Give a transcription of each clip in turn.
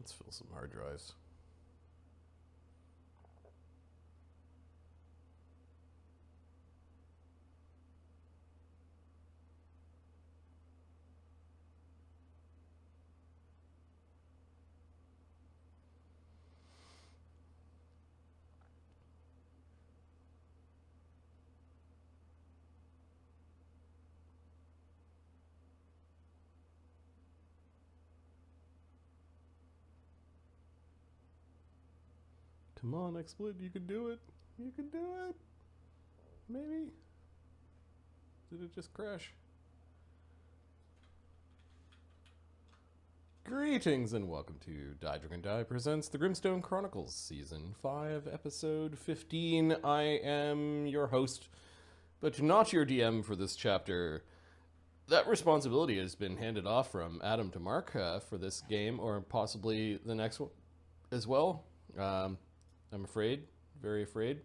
Let's fill some hard drives. Come on, XSplit, you can do it. You can do it. Maybe. Did it just crash? Greetings and welcome to Die Dragon Die presents the Grimstone Chronicles, Season 5, Episode 15. I am your host, but not your DM for this chapter. That responsibility has been handed off from Adam to Mark for this game, or possibly the next one as well. I'm afraid, very afraid.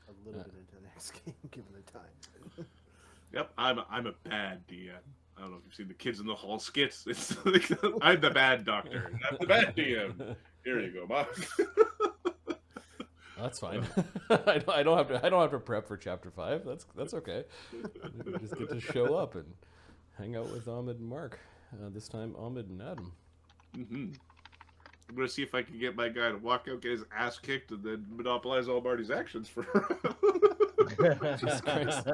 A little bit into the next game, given the time. Yep, I'm a bad DM. I don't know if you've seen the Kids in the Hall skits. It's like, I'm the bad doctor. I'm the bad DM. Here you go, Mark. That's fine. I don't have to prep for chapter 5. That's okay. We just get to show up and hang out with Ahmed and Mark. This time, Ahmed and Adam. Mm-hmm. I'm gonna see if I can get my guy to walk out, get his ass kicked, and then monopolize all Marty's actions for Jesus Christ.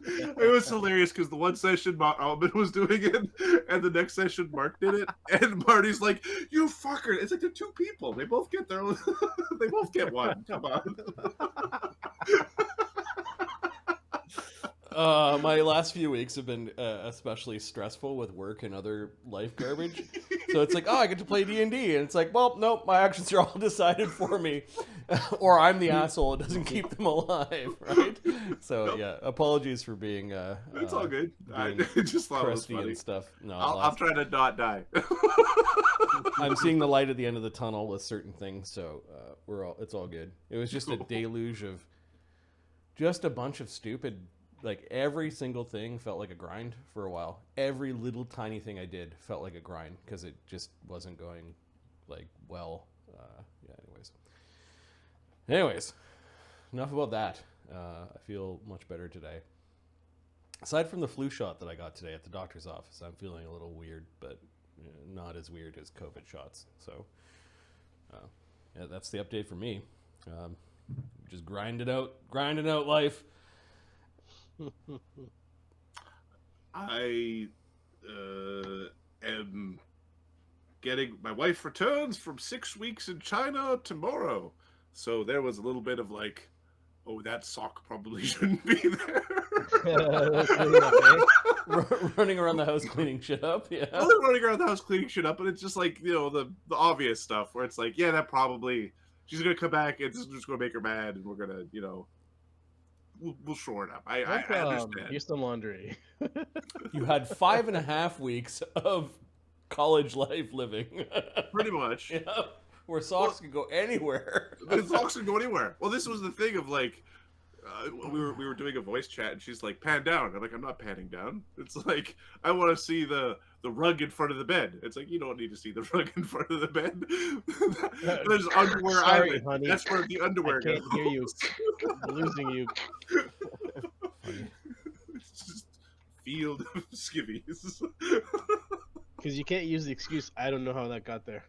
It was hilarious because the one session Ahmed was doing it, and the next session Mark did it, and Marty's like, "You fucker!" It's like they're two people. They both get their own. They both get one. Come on. My last few weeks have been especially stressful with work and other life garbage. So it's like, oh, I get to play D&D. And it's like, well, nope, my actions are all decided for me. Or I'm the asshole that doesn't keep them alive, right? So, yeah, apologies for being... It's all good. I just thought it was funny. And stuff. No, I'll try to not die. I'm seeing the light at the end of the tunnel with certain things, so it's all good. It was just a deluge of just a bunch of stupid... Like, every single thing felt like a grind for a while. Every little tiny thing I did felt like a grind because it just wasn't going, like, well. Anyways, enough about that. I feel much better today. Aside from the flu shot that I got today at the doctor's office, I'm feeling a little weird, but not as weird as COVID shots. So, yeah, that's the update for me. Just grinding out life. I am getting... My wife returns from 6 weeks in China tomorrow. So there was a little bit of like, oh, that sock probably shouldn't be there. Running around the house cleaning shit up, yeah. Well, running around the house cleaning shit up, and it's just like, you know, the obvious stuff where it's like, yeah, that probably... She's going to come back, and it's just going to make her mad, and we're going to, you know... We'll shore it up. I understand. Here's some laundry. You had 5.5 weeks of college life living. Pretty much. Yeah, where socks can go anywhere. The socks can go anywhere. Well, this was the thing of like, we were doing a voice chat, and she's like, "Pan down." I'm like, "I'm not panning down." It's like, I want to see the rug in front of the bed. It's like, you don't need to see the rug in front of the bed. There's underwear island. Honey. That's where the underwear I can't goes. hear you. I'm losing you. It's just field of skivvies. Because you can't use the excuse, I don't know how that got there.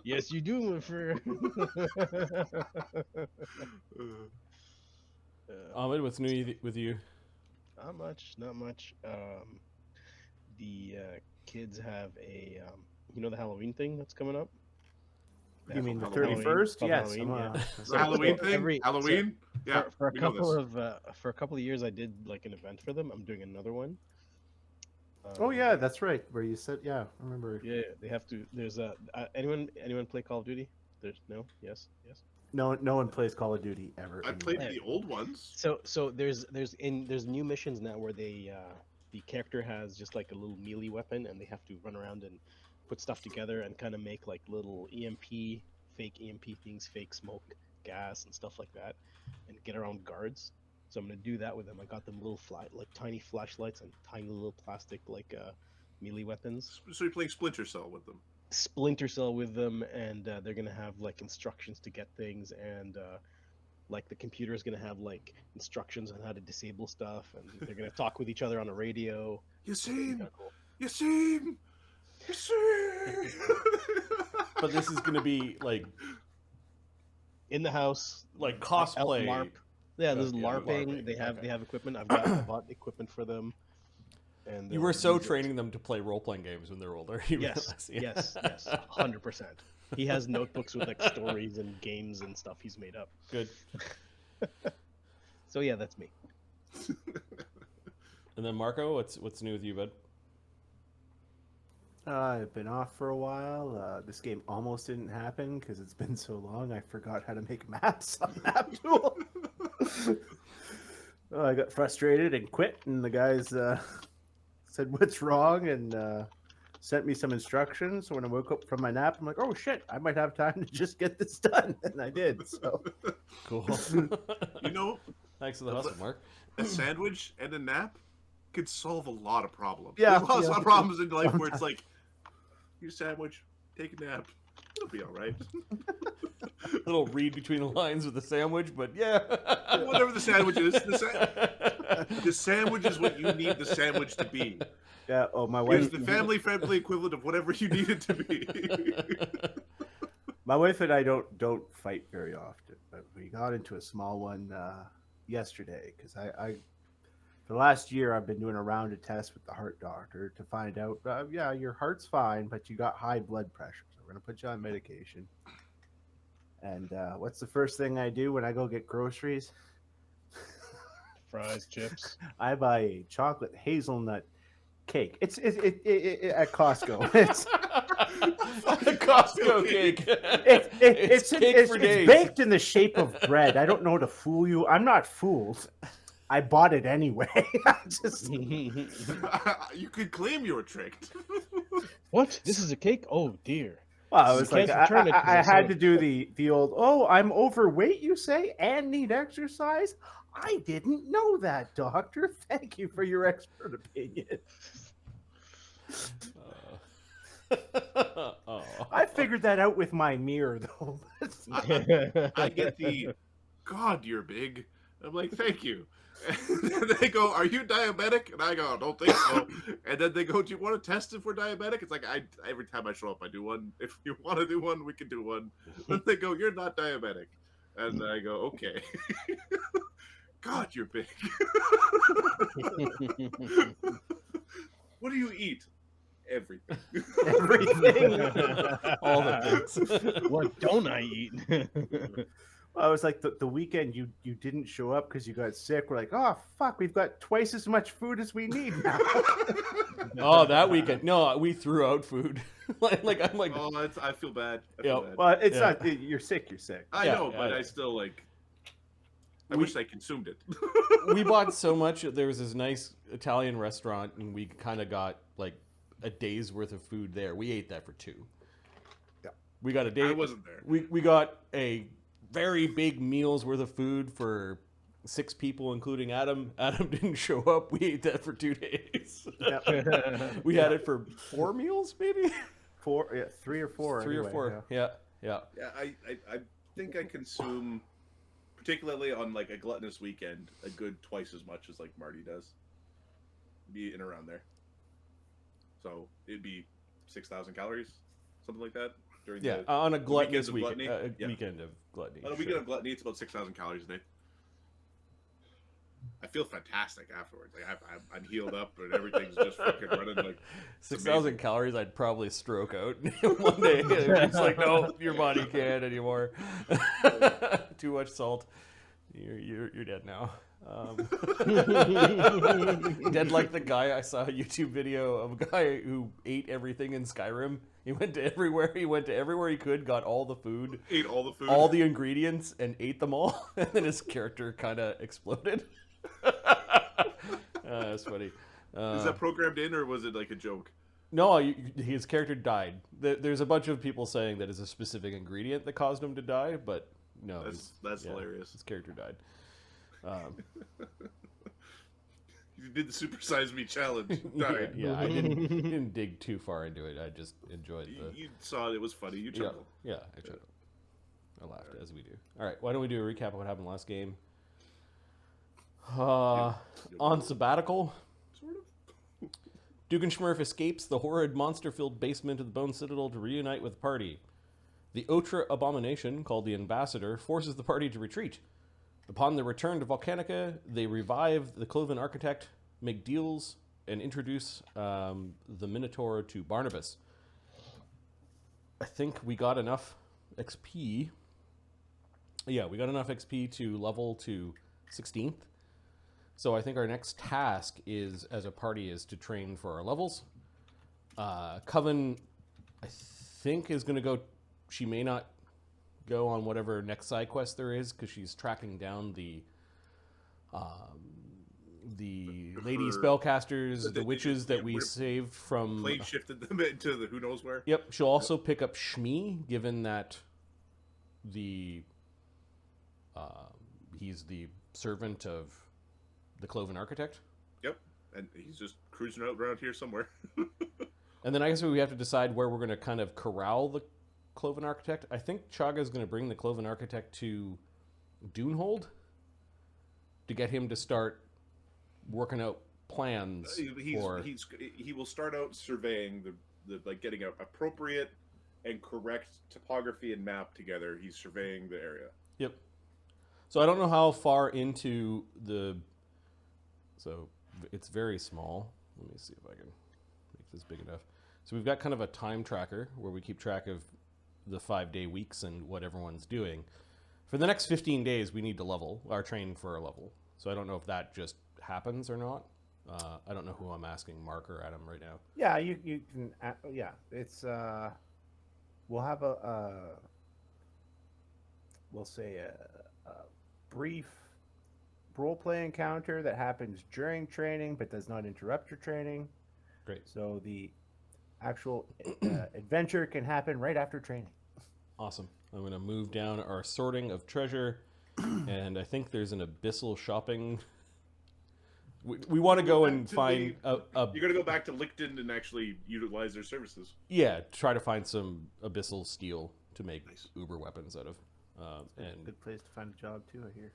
Yes, you do, my friend. Ahmed, what's new with you? Not much. The kids have a, the Halloween thing that's coming up? You mean the Halloween. 31st? Yes. Halloween, yeah. The Halloween thing? Halloween? Yeah. For a couple of years, I did like an event for them. I'm doing another one. Oh yeah, that's right. Where you said, yeah, I remember. Yeah, they have to. There's anyone play Call of Duty? There's no. Yes. No one plays Call of Duty ever. I played the old ones. So there's new missions now where they the character has just like a little melee weapon, and they have to run around and put stuff together and kind of make like little fake EMP things, fake smoke, gas, and stuff like that, and get around guards. So I'm gonna do that with them. I got them little tiny flashlights and tiny little plastic like melee weapons. So you're playing Splinter Cell with them. Splinter Cell with them, and they're gonna have like instructions to get things, and like the computer is gonna have like instructions on how to disable stuff, and they're gonna talk with each other on a radio. You It's gonna be see? kinda cool. You see? You see? But this is going to be like In the house, out cosplay. LARP. Yeah, there's Yeah, LARPing. LARPing, They have okay. they have equipment. I bought equipment for them. And You were so training them to play role-playing games when they're older. You Yes, realize, yes, 100%. He has notebooks with like stories and games and stuff he's made up. Good. So yeah, that's me. And then Marco, what's new with you, bud? I've been off for a while. This game almost didn't happen because it's been so long. I forgot how to make maps on Map Tool. I got frustrated and quit, and the guys said what's wrong and sent me some instructions. So when I woke up from my nap, I'm like, oh shit, I might have time to just get this done, and I did. So Cool. You know, Thanks for the hustle, Mark. a sandwich and a nap could solve a lot of problems. Yeah, There's lots yeah. of problems in life where it's like, eat a sandwich, take a nap, it'll be all right. Little read between the lines with the sandwich, but yeah. Whatever the sandwich is, the sandwich is what you need the sandwich to be. yeah. Oh, my It's wife. the family-friendly equivalent of whatever you need it to be. My wife and I don't fight very often, but we got into a small one yesterday because I for the last year I've been doing a round of tests with the heart doctor to find out, yeah, your heart's fine, but you got high blood pressure, so we're gonna put you on medication. And what's the first thing I do when I go get groceries? Fries, chips. I buy a chocolate hazelnut cake. It's at Costco. It's The Costco cake. it's cake for days. baked in the shape of bread. I don't know to fool you. I'm not fooled. I bought it anyway. You could claim you were tricked. What? This is a cake? Oh dear. Well, I You was like, can't return it 'cause I it's had so to do the old, oh, I'm overweight, you say, and need exercise? I didn't know that, doctor. Thank you for your expert opinion. Oh. I figured that out with my mirror, though. I get the, God, you're big. I'm like, thank you. And they go, are you diabetic? And I go, I don't think so. And then they go, do you want to test if we're diabetic? It's like, every time I show up, I do one. If you want to do one, we can do one. Then they go, you're not diabetic. And I go, okay. God, you're big. What do you eat? Everything. Everything. All the things. What don't I eat? I was like, the weekend you didn't show up because you got sick. We're like, oh, fuck, we've got twice as much food as we need now. Oh, that weekend. No, we threw out food. like I'm like, Oh, I feel bad. I Yep. feel bad. Well, it's Yeah. not, you're sick, you're sick. I Yeah, know, yeah, but yeah. I still, like, I We- wish I consumed it. we bought so much. There was this nice Italian restaurant, and we kind of got like a day's worth of food there. We ate that for 2. Yeah. We got a day. I wasn't there. We got a very big meal's worth of food for 6 people, including Adam. Adam didn't show up. We ate that for 2 days. Yep. We had it for 4 meals, maybe 3 or 4. 3 or anyway, 4. Yeah. Yeah, I think I consume, particularly on like a gluttonous weekend, a good twice as much as like Marty does. Be in around there. So it'd be 6,000 calories, something like that. During Yeah, the, on a the gluttonous weekends of weekend, gluttony. Yeah. weekend of gluttony. On a sure. weekend of gluttony, it's about 6,000 calories a day. I feel fantastic afterwards. Like I'm healed up and everything's just fucking running like 6,000 calories, I'd probably stroke out one day. It's like, no, your body can't anymore. Too much salt. You're dead now. Dead like the guy. I saw a YouTube video of a guy who ate everything in Skyrim. He went to everywhere. He went to everywhere he could, got all the food, ate all the food. all the ingredients, and ate them all. And then his character kind of exploded. That's funny. Is that programmed in or was it like a joke? No, his character died. There's a bunch of people saying that it's a specific ingredient that caused him to die, but no, That's hilarious. His character died. You did the supersize me challenge. yeah, Died. yeah, I didn't dig too far into it. I just enjoyed the. You saw it was funny. You chuckled. Yeah, I chuckled. I laughed as we do. All right, why don't we do a recap of what happened last game? On sabbatical, Sort of. Dugganschmirph escapes the horrid monster-filled basement of the Bone Citadel to reunite with the party. The Otra abomination, called the Ambassador, forces the party to retreat. Upon their return to Volcanica, they revive the Cloven Architect, make deals, and introduce the Minotaur to Barnabas. I think we got enough XP. Yeah, we got enough XP to level to 16th. So I think our next task is, as a party, is to train for our levels. Coven, I think, is going to go... She may not go on whatever next side quest there is, because she's tracking down the lady spellcasters, the witches that we saved from... Plane shifted them into the who knows where. Yep, she'll also pick up Shmi, given that the he's the servant of the Cloven Architect. Yep, and he's just cruising out around here somewhere. And then I guess we have to decide where we're going to kind of corral the Cloven Architect. I think Chagga is going to bring the Cloven Architect to Dunehold to get him to start working out plans. He will start out surveying the like getting an appropriate and correct topography and map together. He's surveying the area. Yep. So I don't know how far into the... So it's very small. Let me see if I can make this big enough. So we've got kind of a time tracker where we keep track of the 5-day weeks and what everyone's doing. For the next 15 days, we need to level, or train for a level. So I don't know if that just happens or not. I don't know who I'm asking, Mark or Adam, right now. Yeah, you can. Yeah, it's. We'll have we'll say a brief role-play encounter that happens during training, but does not interrupt your training. Great. So the actual adventure can happen right after training. Awesome. I'm going to move down our sorting of treasure, and I think there's an abyssal shopping. We want to go and find You're going to go back to Lichten and actually utilize their services. Yeah, try to find some abyssal steel to make uber weapons out of. And Good place to find a job too, I hear.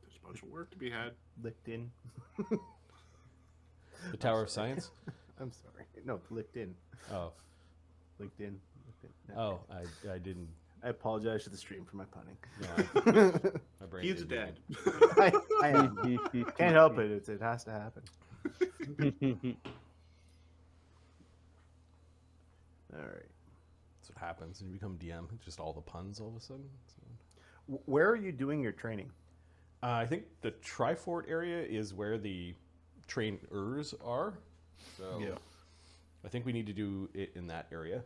There's a bunch of work to be had. Lichten. the Tower of Science. I'm sorry. No, LinkedIn. Oh, LinkedIn. oh, I didn't. I apologize to the stream for my punning. No, my brain He's a didn't dad. I am. Can't help it. It has to happen. All right. That's what happens when you become DM. Just all the puns all of a sudden. So. Where are you doing your training? I think the Trifort area is where the trainers are. So Yeah. I think we need to do it in that area.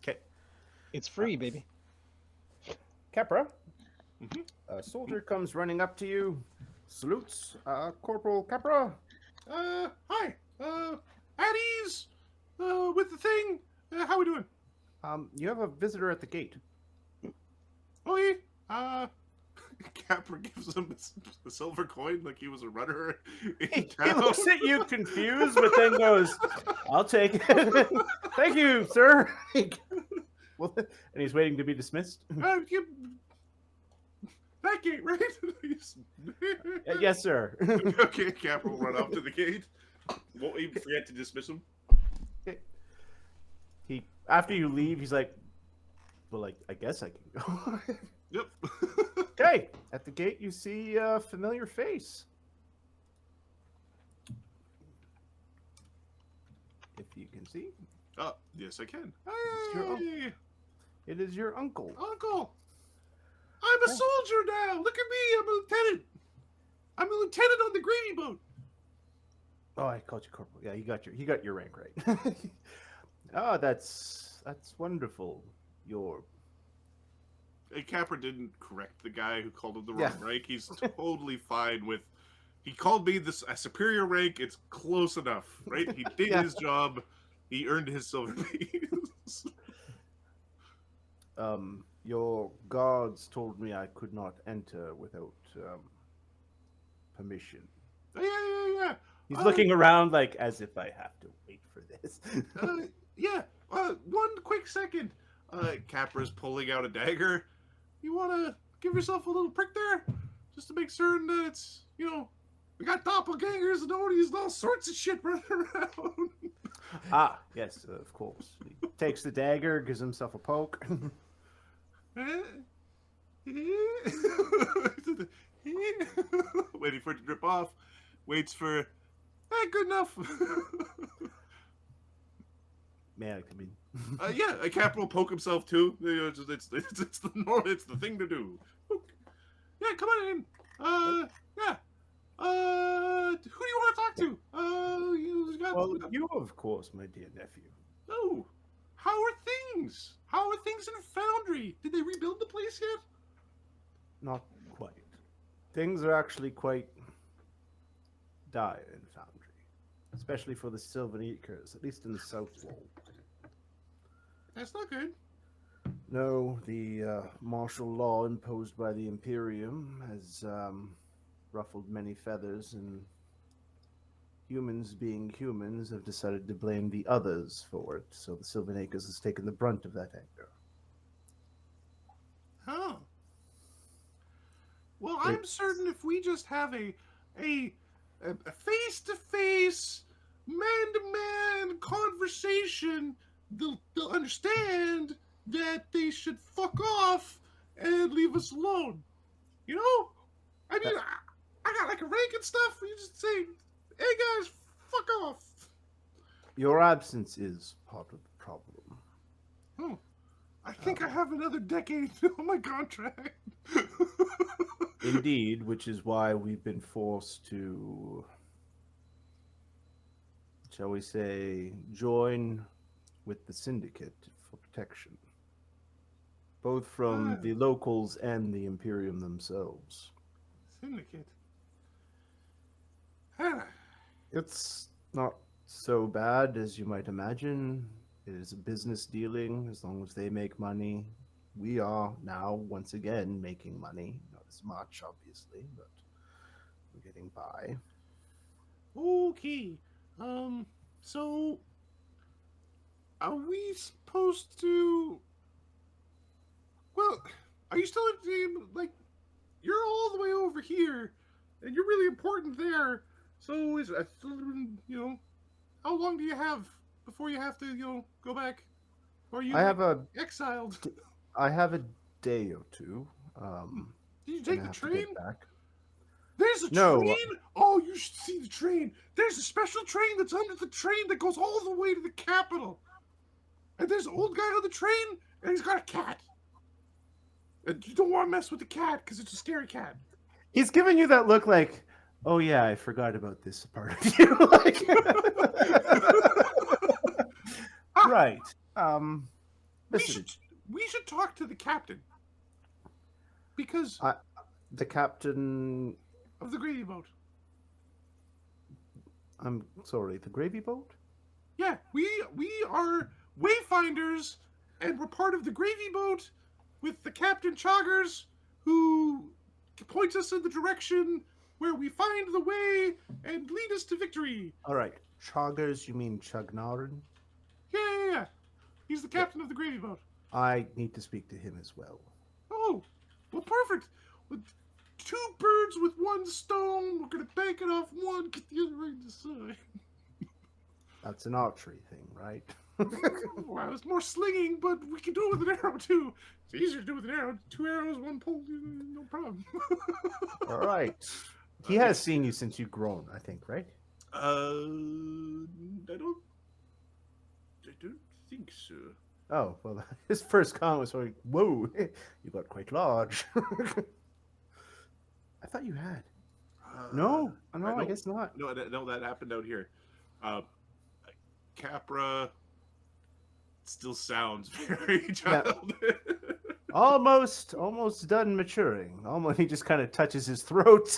Okay. It's free, baby. Capra. A soldier comes running up to you, salutes. Corporal Capra. Hi. At ease. With the thing. How we doing? You have a visitor at the gate. Okay. Capra gives him a silver coin like he was a runner in He town. looks at you confused, but then goes, "I'll take it. Thank you, sir." Well, and he's waiting to be dismissed. That gate, right? Yes, sir. Okay, Capra will run off to the gate. Won't even forget to dismiss him. He after you leave, he's like, "Well, like I guess I can go." Yep. Okay, at the gate you see a familiar face. If you can see, Oh, yes, I can. It's your uncle. Hey, it is your uncle. Uncle. I'm a soldier now. Look at me. I'm a lieutenant. I'm a lieutenant on the gravy boat. Oh, I called you corporal. Yeah, he got your rank right. Oh, that's wonderful. Your Capra didn't correct the guy who called him the wrong rank. He's totally fine with. He called me a superior rank. It's close enough, right? He did his job. He earned his silver piece. Your guards told me I could not enter without permission. Yeah. He's looking around like as if I have to wait for this. Yeah. One quick second. Capra's pulling out a dagger. You want to give yourself a little prick there, just to make certain that it's, we got doppelgangers and all sorts of shit running around. Ah, yes, of course. He takes the dagger, gives himself a poke. Waiting for it to drip off. Waits for, good enough. Man, I mean, Yeah, a Cap will poke himself too. It's the normal. It's the thing to do. Yeah, come on in. Yeah. Who do you want to talk to? You got. well, you of course, my dear nephew. Oh, how are things? How are things in Foundry? Did they rebuild the place yet? Not quite. Things are actually quite dire in Foundry, especially for the Sylvan Eaters, at least in the South Wall. That's not good. No, the martial law imposed by the Imperium has ruffled many feathers, and humans being humans have decided to blame the others for it, so the Sylvan Acres has taken the brunt of that anger. Oh. Well, I'm certain if we just have a face-to-face, man-to-man conversation, they'll understand that they should fuck off and leave us alone. You know? I mean, I got like a rank and stuff. You just say, hey guys, fuck off. Your absence is part of the problem. Oh, I think I have another decade on my contract. Indeed, which is why we've been forced to, shall we say, join with the Syndicate for protection. Both from the locals and the Imperium themselves. Syndicate. It's not so bad as you might imagine. It is a business dealing. As long as they make money, we are now once again making money. Not as much, obviously, but we're getting by. Okay. So are we supposed to? Well, are you still in the team? Like, you're all the way over here, and you're really important there. So is how long do you have before you have to, go back? Or are you exiled? I have a day or two. Did you take the train? Back. There's a train? Oh, you should see the train. There's a special train that's under the train that goes all the way to the capital. And there's an old guy on the train, and he's got a cat. And you don't want to mess with the cat, because it's a scary cat. He's giving you that look like, oh yeah, I forgot about this part of you. Right. Listen. We should talk to the captain. Because... the captain... of the gravy boat. I'm sorry, the gravy boat? Yeah, we are wayfinders, and we're part of the gravy boat with the Captain Chaggers, who points us in the direction where we find the way and lead us to victory. All right, Chaggers, you mean Chagnarin? Yeah. He's the captain of the gravy boat. I need to speak to him as well. Oh, well, perfect. With 2 birds with 1 stone, we're gonna bank it off one, get the other right to the side. That's an archery thing, right? Well, it's more slinging, but we can do it with an arrow too. It's easier to do with an arrow. 2 arrows, 1 pole, no problem. All right. He has seen you since you've grown, I think, right? I don't think so. Oh, well, his first comment was like, whoa, you got quite large. I thought you had. No, I guess not. No, that happened out here. Capra still sounds very childish. Almost done maturing. Almost, he just kind of touches his throat.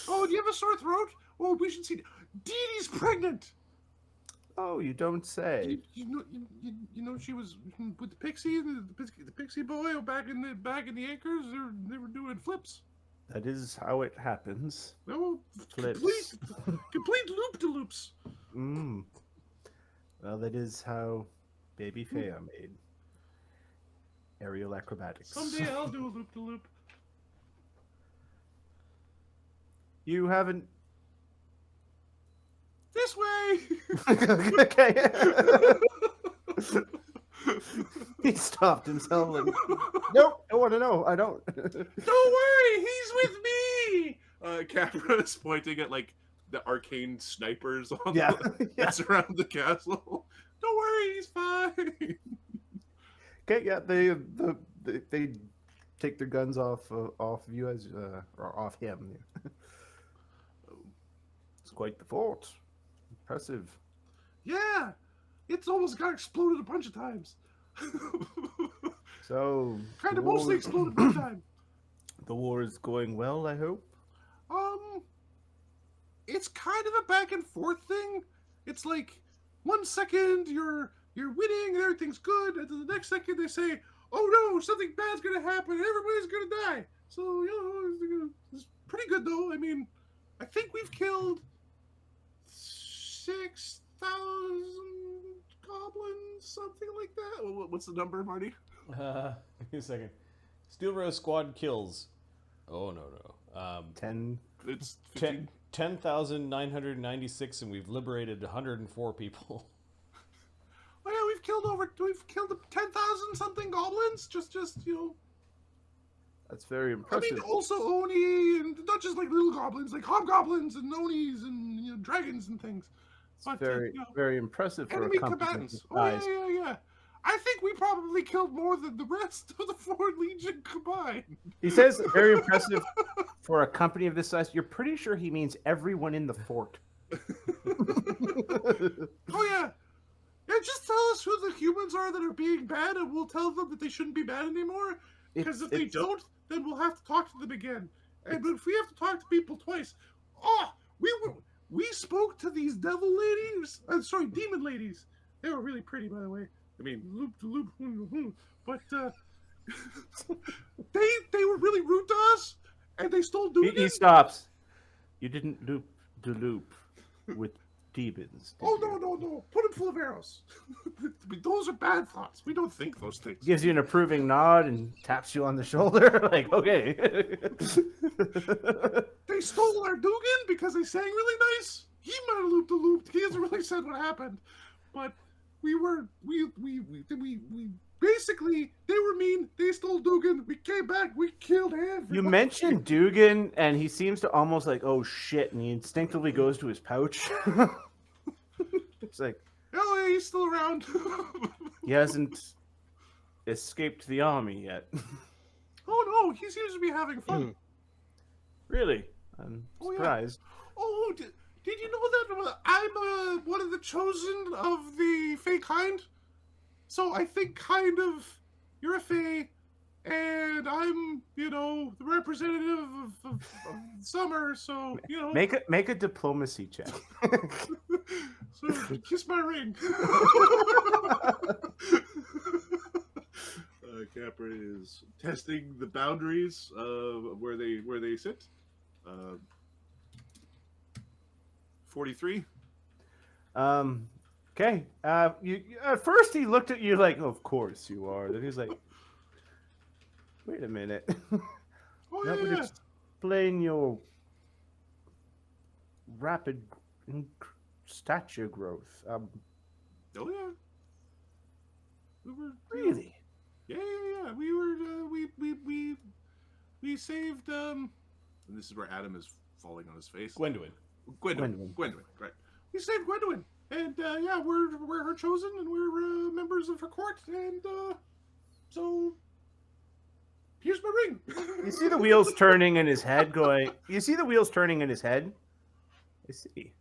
Oh, do you have a sore throat? Oh, we should see. Dee Dee's pregnant. Oh, you don't say. You know she was with the pixie, the pixie boy back in the acres. They were doing flips. That is how it happens. No, Flips. complete loop-de-loops. Mm. Well, that is how Baby Fea made aerial acrobatics. Someday I'll do a loop-de-loop. You haven't. This way. Okay. He stopped himself. Like, nope, I want to know. I don't. Don't worry, he's with me. Capra is pointing at like the arcane snipers on Yeah, that surround the castle. Don't worry, he's fine. Okay, yeah, they take their guns off you as or off him. It's quite the fort. Impressive. Yeah, it's almost got exploded a bunch of times. So Kind the of mostly war- exploded one time. The war is going well, I hope. It's kind of a back and forth thing. It's like 1 second you're winning and everything's good, and then the next second they say, "Oh no, something bad's gonna happen. Everybody's gonna die." So it's pretty good though. I mean, I think we've killed 6,000 goblins, something like that. What's the number, Marty? Give me a second. Steelrose Squad kills. Oh, no. 10. It's 15. 10,996, and we've liberated 104 people. Oh yeah, we've killed 10,000 something goblins. Just That's very I impressive. mean, also Oni, and not just like little goblins, like hobgoblins and Onis and dragons and things. But very, very impressive for enemy a company combatants. this Oh size. yeah. I think we probably killed more than the rest of the 4 Legion combined. He says very impressive for a company of this size. You're pretty sure he means everyone in the fort. Oh yeah. Yeah, just tell us who the humans are that are being bad, and we'll tell them that they shouldn't be bad anymore. Because if they don't, then we'll have to talk to them again. And but if we have to talk to people twice, we spoke to these devil ladies. Demon ladies. They were really pretty, by the way. I mean, loop to loop, but they were really rude to us, and they stole Dugan. He stops. You didn't loop the loop with demons. did Oh you? no! Put him full of arrows. Those are bad thoughts. We don't think those things. Gives you an approving nod and taps you on the shoulder. Like, okay. They stole our Dugan because they sang really nice. He might have looped the loop. He hasn't really said what happened, but we basically they were mean. They stole Dugan. We came back. We killed everybody. You mentioned Dugan, and he seems to almost like, oh shit, and he instinctively goes to his pouch. It's like, Oh yeah, he's still around. he hasn't escaped the army yet. Oh no, he seems to be having fun. Really? I'm Oh, yeah. surprised. Oh, did you know that I'm one of the chosen of the Fey kind? So I think kind of you're a Fey, and I'm, the representative of summer. So Make a diplomacy check. so kiss my ring. Capra is testing the boundaries of where they sit. 43. Okay. You at first he looked at you like, of course you are. Then he's like, wait a minute. Oh That would yeah. explain your rapid stature growth. Oh yeah. We were Really? Yeah. We were we saved and this is where Adam is falling on his face. Gwendolyn. Gwendolyn, right. We saved Gwendolyn. And yeah, we're her chosen, and we're members of her court, and so here's my ring. You see the wheels turning in his head going, you see the wheels turning in his head? I see.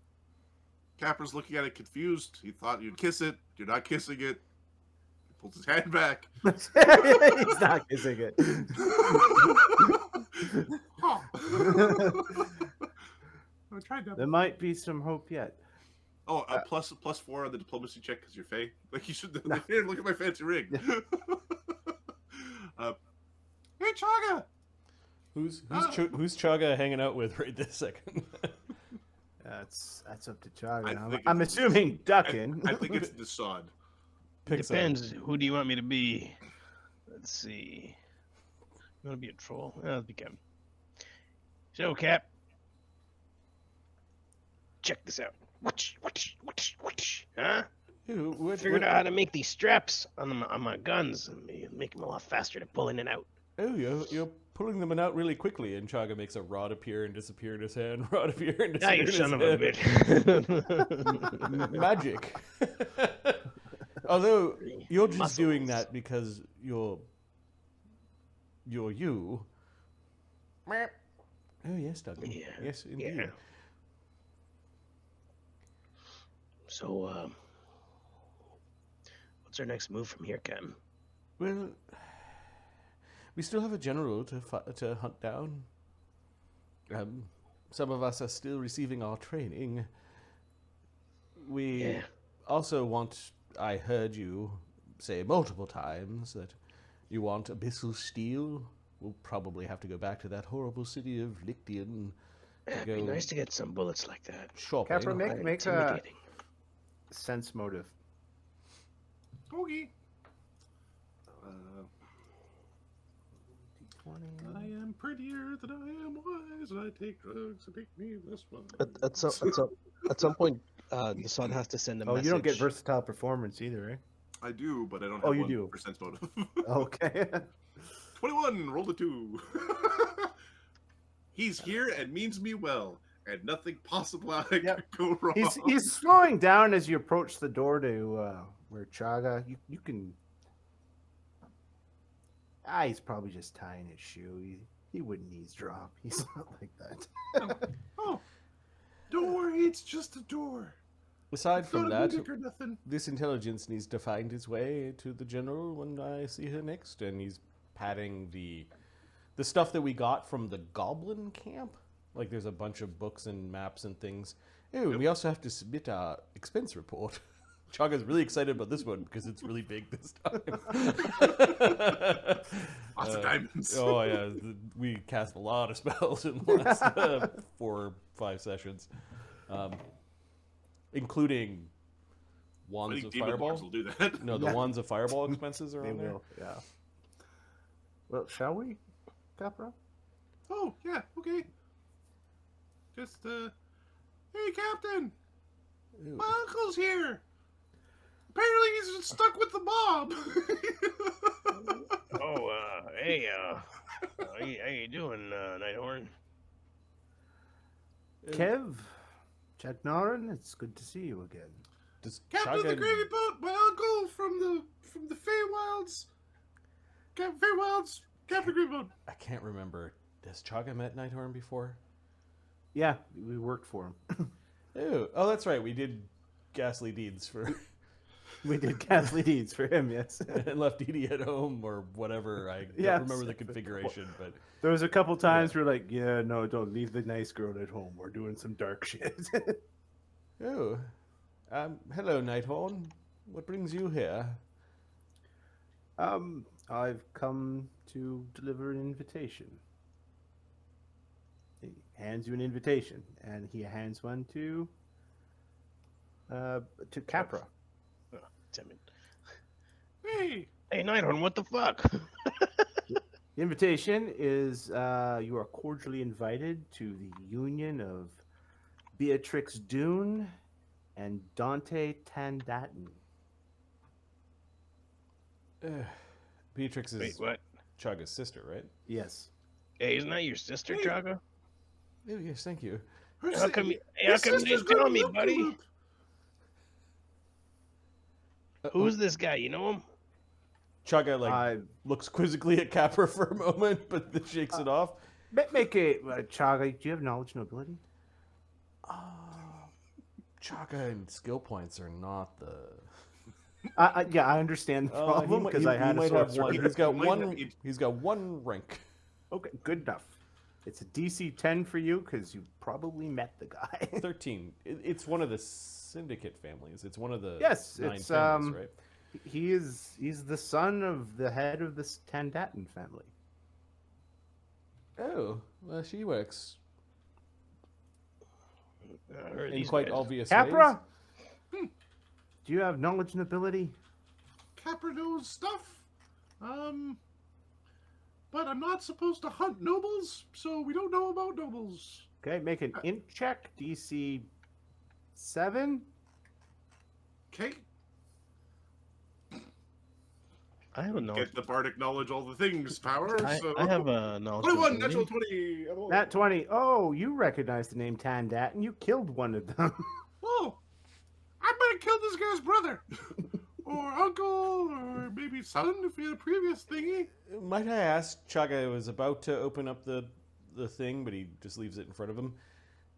Capra's looking at it confused. He thought you'd kiss it. You're not kissing it. He pulls his hand back. He's not kissing it. Oh. I tried that. There might be some hope yet. Oh, plus 4 on the diplomacy check because you're Fey. Like you should. Here, look at my fancy ring. Hey, Chagga. Who's Chagga hanging out with right this second? That's up to Chagga. I think I'm it's- assuming Duckin. I think it's Dassod. Pick some. Depends. Who do you want me to be? Let's see. You want to be a troll? I'll be Kevin. So, Cap. Check this out. Huh? Ew, what, Figured out how to make these straps on my guns and make them a lot faster to pull in and out. Oh, you're pulling them out really quickly, and Chagga makes a rod appear and disappear in his hand. Rod appear and Now disappear you in his son of a hand. bitch. Magic. Although you're just doing Muscles. that because you're you. Oh yes, Duggan. Yeah, Yes, indeed. yeah. So, what's our next move from here, Captain? Well, we still have a general to hunt down. Some of us are still receiving our training. We Yeah. also want. I heard you say multiple times that you want abyssal steel. We'll probably have to go back to that horrible city of Lictian to It'd go be nice to get some bullets like that. shopping. Capra, make a Intimidating. sense motive. Okay. D20. I am prettier than I am wise, and I take drugs to make me this one. At some point, the son has to send a Oh, message. you don't get versatile performance either, eh? I do, but I don't have Oh, you one do. for sense motive. Okay. 21, roll a 2. He's here and means me well, and nothing possible Yep. could go wrong. he's slowing down as you approach the door to where Chagga. You can. He's probably just tying his shoe. He wouldn't eavesdrop. He's not like that. Oh, don't worry, it's just a door. Aside It's from not a that, mimic or nothing. this intelligence needs to find its way to the general when I see her next, and he's patting the stuff that we got from the goblin camp. Like there's a bunch of books and maps and things. Oh, and we also have to submit our expense report. Chagga's really excited about this one because it's really big this time. Lots of diamonds. Oh yeah, we cast a lot of spells in the last 4 or 5 sessions, including I wands think of demon fireball. lords will do that. No, the Yeah. wands of fireball expenses are They on there. will. Yeah. Well, shall we, Capra? Oh, yeah, okay. Just, hey, Captain! Ew. My uncle's here! Apparently he's stuck with the mob! Oh, hey, how you doing, Nighthorn? Kev, Chagnarin, it's good to see you again. Does Captain of the Chagga- Gravy Boat, my uncle from the Feywilds! Feywilds, Captain Gravy Boat! I can't remember. Has Chagga met Nighthorn before? Yeah, we worked for him. Ew. Oh, that's right. We did ghastly deeds for We did ghastly deeds for him, yes. and left Edie at home or whatever. I don't Yes. remember the configuration, but There was a couple times we're like, yeah, no, don't leave the nice girl at home. We're doing some dark shit. oh, hello, Nighthorn. What brings you here? I've come to deliver an invitation. He hands you an invitation, and he hands one to Capra. Oh, damn it. Hey! Hey, Nighthorn, what the fuck? The invitation is you are cordially invited to the union of Beatrix Dune and Dante Tandatin. Beatrix is Wait, what? Chagga's sister, right? Yes. Hey, isn't that your sister, Hey. Chagga? Oh, yes, thank you. How come you didn't tell me, buddy? Who's this guy? You know him? Chagga I looks quizzically at Capra for a moment, but then shakes it off. make a Chaga. Do you have knowledge and ability? Chagga and skill points are not the. Yeah, I understand the problem because I had a might have sorcerer. one. He's got Might one. have it. He's got one rank. Okay, good enough. It's a DC 10 for you because you probably met the guy. 13. It's one of the Syndicate families. It's one of the Yes, 9 it's, families, right? He's the son of the head of the Tandatin family. Oh, well, she works I heard in these quite guys. obvious Capra, ways. do you have knowledge and ability? Capra knows stuff. But I'm not supposed to hunt nobles, so we don't know about nobles. Okay, make an int check, DC 7. Okay. I have a knowledge. Get the bardic knowledge, all the things power. So I have a knowledge. 21, ability. natural 20. Nat 20. Oh, you recognize the name Tandat, and you killed one of them. Oh, I might have killed this guy's brother. Or uncle, or maybe son if he had a previous thingy. Might I ask, Chagga was about to open up the thing, but he just leaves it in front of him.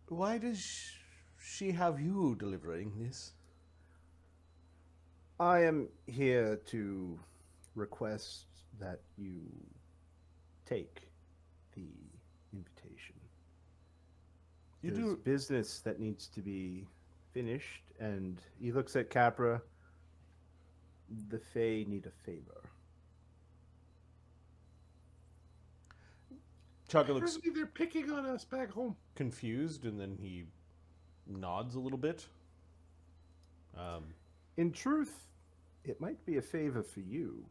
Why does she have you delivering this? I am here to request that you take the invitation. You There's do. business that needs to be finished, and he looks at Capra. The Fae need a favor. Chagga looks Apparently they're picking on us back home. confused, and then he nods a little bit. In truth, it might be a favor for you.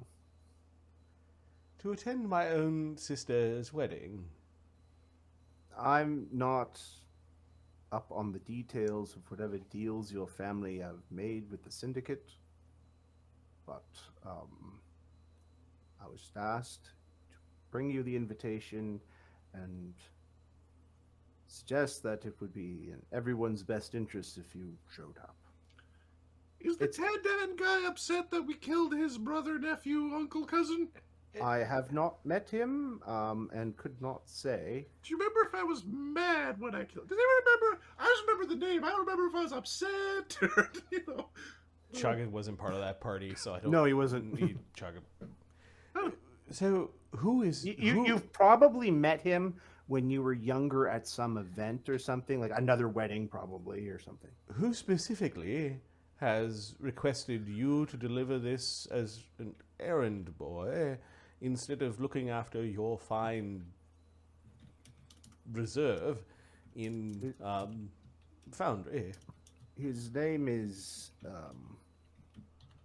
To attend my own sister's wedding. I'm not up on the details of whatever deals your family have made with the Syndicate, but I was asked to bring you the invitation and suggest that it would be in everyone's best interest if you showed up. Is the Tandan guy upset that we killed his brother, nephew, uncle, cousin? I have not met him and could not say. Do you remember if I was mad when I killed? Does anyone remember? I just remember the name. I don't remember if I was upset or, you know. Chagga wasn't part of that party, so I don't. No, he wasn't. Need Chagga. Oh, So who is who? You've probably met him when you were younger at some event or something, like another wedding probably or something. Who specifically has requested you to deliver this as an errand boy instead of looking after your fine reserve in Foundry? His name is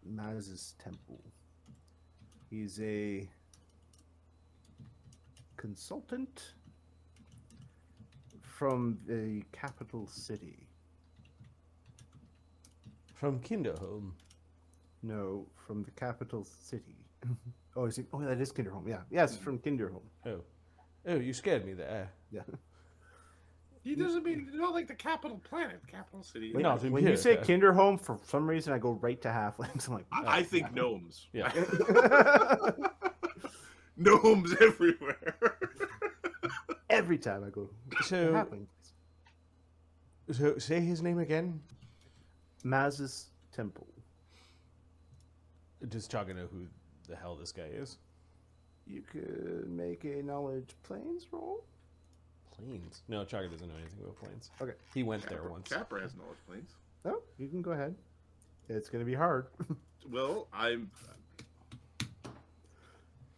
Maz's Temple. He's a consultant from the capital city. From Kinderholme. No, from the capital city. Oh, is it? Oh, that is Kinderholme. Yeah, yes, from Kinderholme. Oh, you scared me there. Yeah. he doesn't mean not like the capital planet, the capital city. Wait, Not When you say Empirica. Kinderholme, for some reason I go right to halflings. I'm like, I think gnomes. Yeah. Gnomes everywhere. every time I go So, halflings. so say his name again. Maz's Temple. Does Chagga know who the hell this guy is? You could make a knowledge planes roll. Planes? No, Chagga doesn't know anything about planes. Okay. He went there once. Capra has knowledge planes. Oh, you can go ahead. It's going to be hard. Well,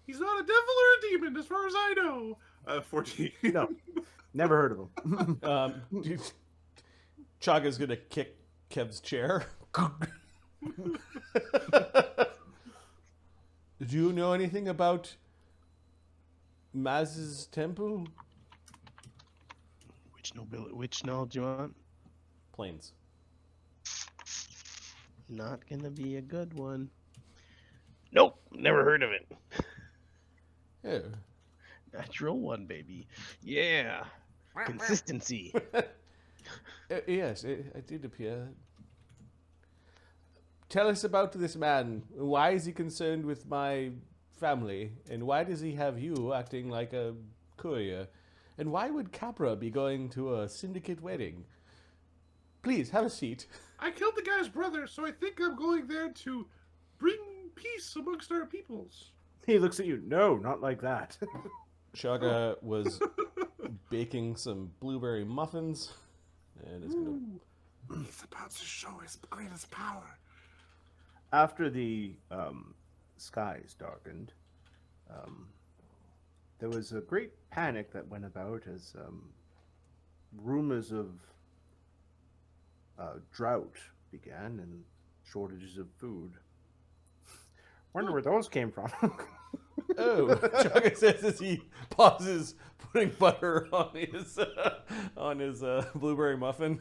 he's not a devil or a demon, as far as I know. 14. No, never heard of him. Chagga's gonna kick Kev's chair. Do you know anything about Maz's temple? Which knowledge you want? Planes. Not gonna be a good one. Nope, never heard of it. Oh. Natural one, baby. Yeah, consistency. Yes, it did appear. Tell us about this man. Why is he concerned with my family? And why does he have you acting like a courier? And why would Capra be going to a syndicate wedding? Please, have a seat. I killed the guy's brother, so I think I'm going there to bring peace amongst our peoples. He looks at you. No, not like that. Chagga was baking some blueberry muffins. And is gonna... He's about to show his greatest power. After the skies darkened, there was a great panic that went about as rumors of drought began and shortages of food. Wonder where those came from. Oh, Chagga says as he pauses, putting butter on his blueberry muffin.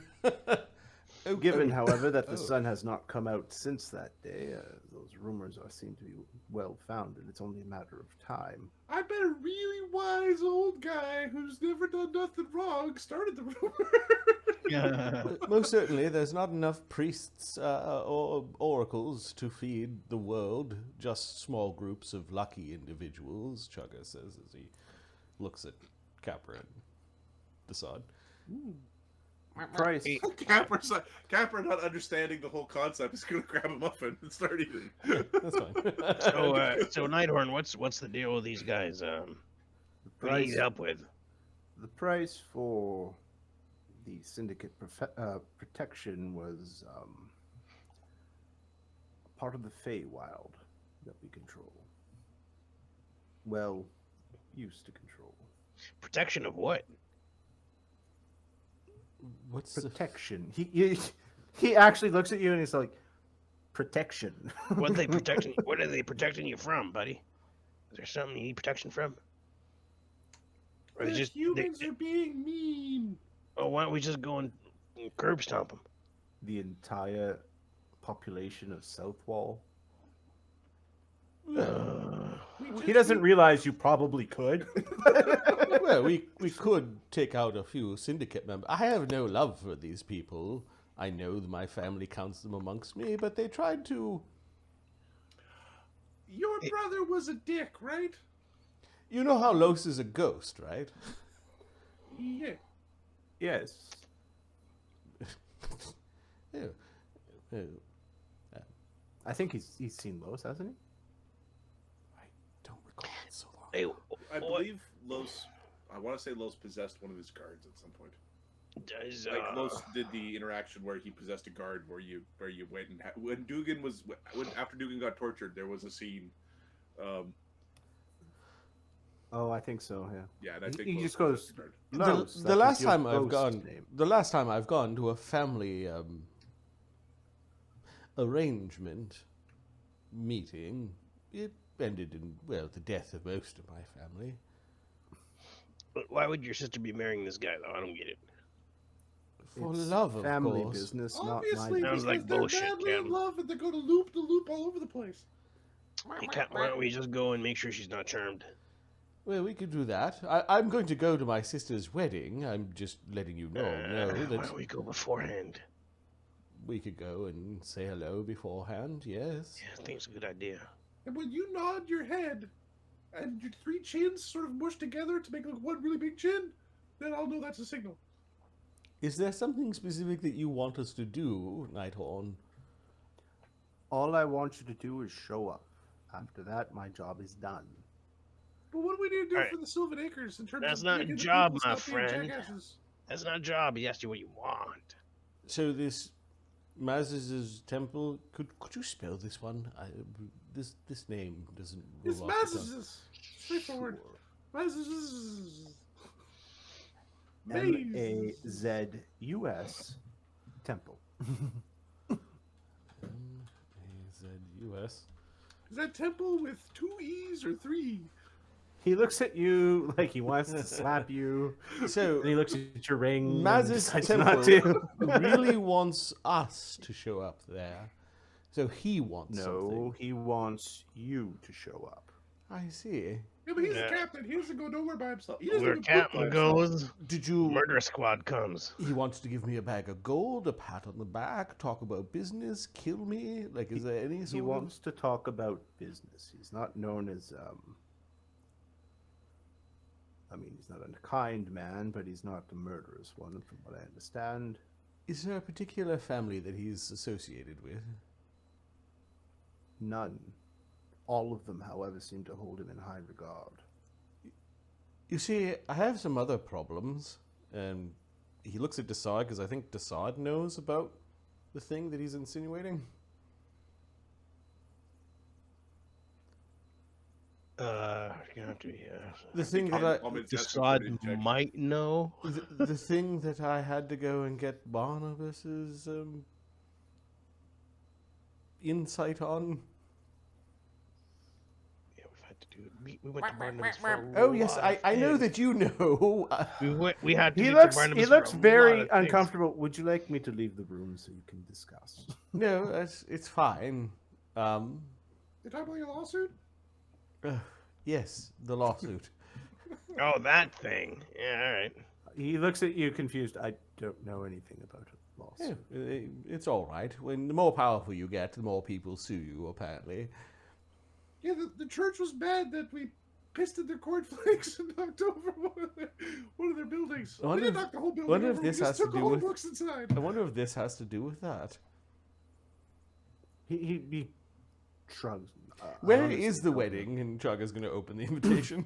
Oh, Given, oh, however, that the oh. sun has not come out since that day, those rumors seem to be well founded. It's only a matter of time. I bet a really wise old guy who's never done nothing wrong started the rumor. Most certainly, there's not enough priests or oracles to feed the world. Just small groups of lucky individuals, Chagga says as he looks at Capra and Dassod. Price. Capra, not understanding the whole concept, is going to grab a muffin and start eating. That's fine. So Nighthorn, what's the deal with these guys? What do you need help with? The price for the Syndicate protection was part of the Feywild that we control. Well, used to control. Protection of what? What's the Protection. He actually looks at you and he's like, protection. What are they protecting? What are they protecting you from, buddy? Is there something you need protection from? Or The they just humans are being mean. Oh, why don't we just go and curb stomp them? The entire population of Southwall. He doesn't realize you probably could. Well, we could take out a few syndicate members. I have no love for these people. I know that my family counts them amongst me, but they tried to... Your brother was a dick, right? You know how Los is a ghost, right? Yeah. Yes. Ew. Ew. I think he's seen Los, hasn't he? I don't recall it so long. Hey, I believe Los, I want to say Los possessed one of his guards at some point. does, Like Los did the interaction where he possessed a guard where you went and when Duggan was after Duggan got tortured, there was a scene. Oh, I think so. Yeah. Yeah, and I think He Los just goes. possessed a guard. Los, The that was last your time I've ghost gone, name. the last time I've gone to a family arrangement meeting, it ended in the death of most of my family. But why would your sister be marrying this guy, though? I don't get it. For It's love, of family course. business, not Obviously, my Sounds because like they're bullshit, madly in Cam. love and they're going to loop the loop all over the place. Why don't we just go and make sure she's not charmed? Well, we could do that. I'm going to go to my sister's wedding. I'm just letting you know Why that don't we go beforehand? we could go and say hello beforehand. Yes. Yeah, I think it's a good idea. And when you nod your head and your three chins sort of mush together to make like one really big chin, then I'll know that's a signal. Is there something specific that you want us to do, Nighthorn? All I want you to do is show up. After that, my job is done. But what do we need to do Alright. for the Sylvan Acres in terms That's of not making the job, people my stop being friend. jackasses? That's not a job. He asked you what you want. So this Maz's temple. Could you spell this one? This name doesn't. roll It's off the tongue. Maz's. Straightforward. Maz's. MAZUS Temple. M-A-Z-U-S. Is that temple with 2 E's or 3? He looks at you like he wants to slap you. So And he looks at your ring. and Maz's decides temple not to. really wants us to show up there. So he wants No, something. he wants you to show up. I see. Yeah, but he's Yeah. the captain. He doesn't go nowhere by himself. He doesn't Where even cook by Captain himself. goes, Did you? murder squad comes. He wants to give me a bag of gold, a pat on the back, talk about business, kill me. Like, is there any He sort wants to talk about business. He's not known as I mean, he's not a kind man, but he's not a murderous one, from what I understand. Is there a particular family that he's associated with? None. All of them, however, seem to hold him in high regard. You see, I have some other problems. And he looks at Dassod because I think Dassod knows about the thing that he's insinuating. You're gonna have to. The thing I'm- that I'm in Dassod Death Check. might know. the thing that I had to go and get Barnabas's insight on. Yeah, we've had to do it. We went to Barnabas for a Oh yes, lot of I know things. that you know. We had to He get looks to Barnabas he for looks a lot very of things. uncomfortable. Would you like me to leave the room so you can discuss? No, it's fine. You talking about your lawsuit? Yes, the lawsuit. Oh, that thing. Yeah, all right. He looks at you confused. I don't know anything about a lawsuit. Yeah, it's all right. When the more powerful you get, the more people sue you. Apparently. Yeah, the church was mad that we pissed in their cornflakes and knocked over one of their buildings. I wonder We didn't if- knock the whole building wonder if over. this we has just to took do all with- the books inside. I wonder if this has to do with that. He shrugs. Where honestly is the don't know. wedding? And Chagga's going to open the invitation.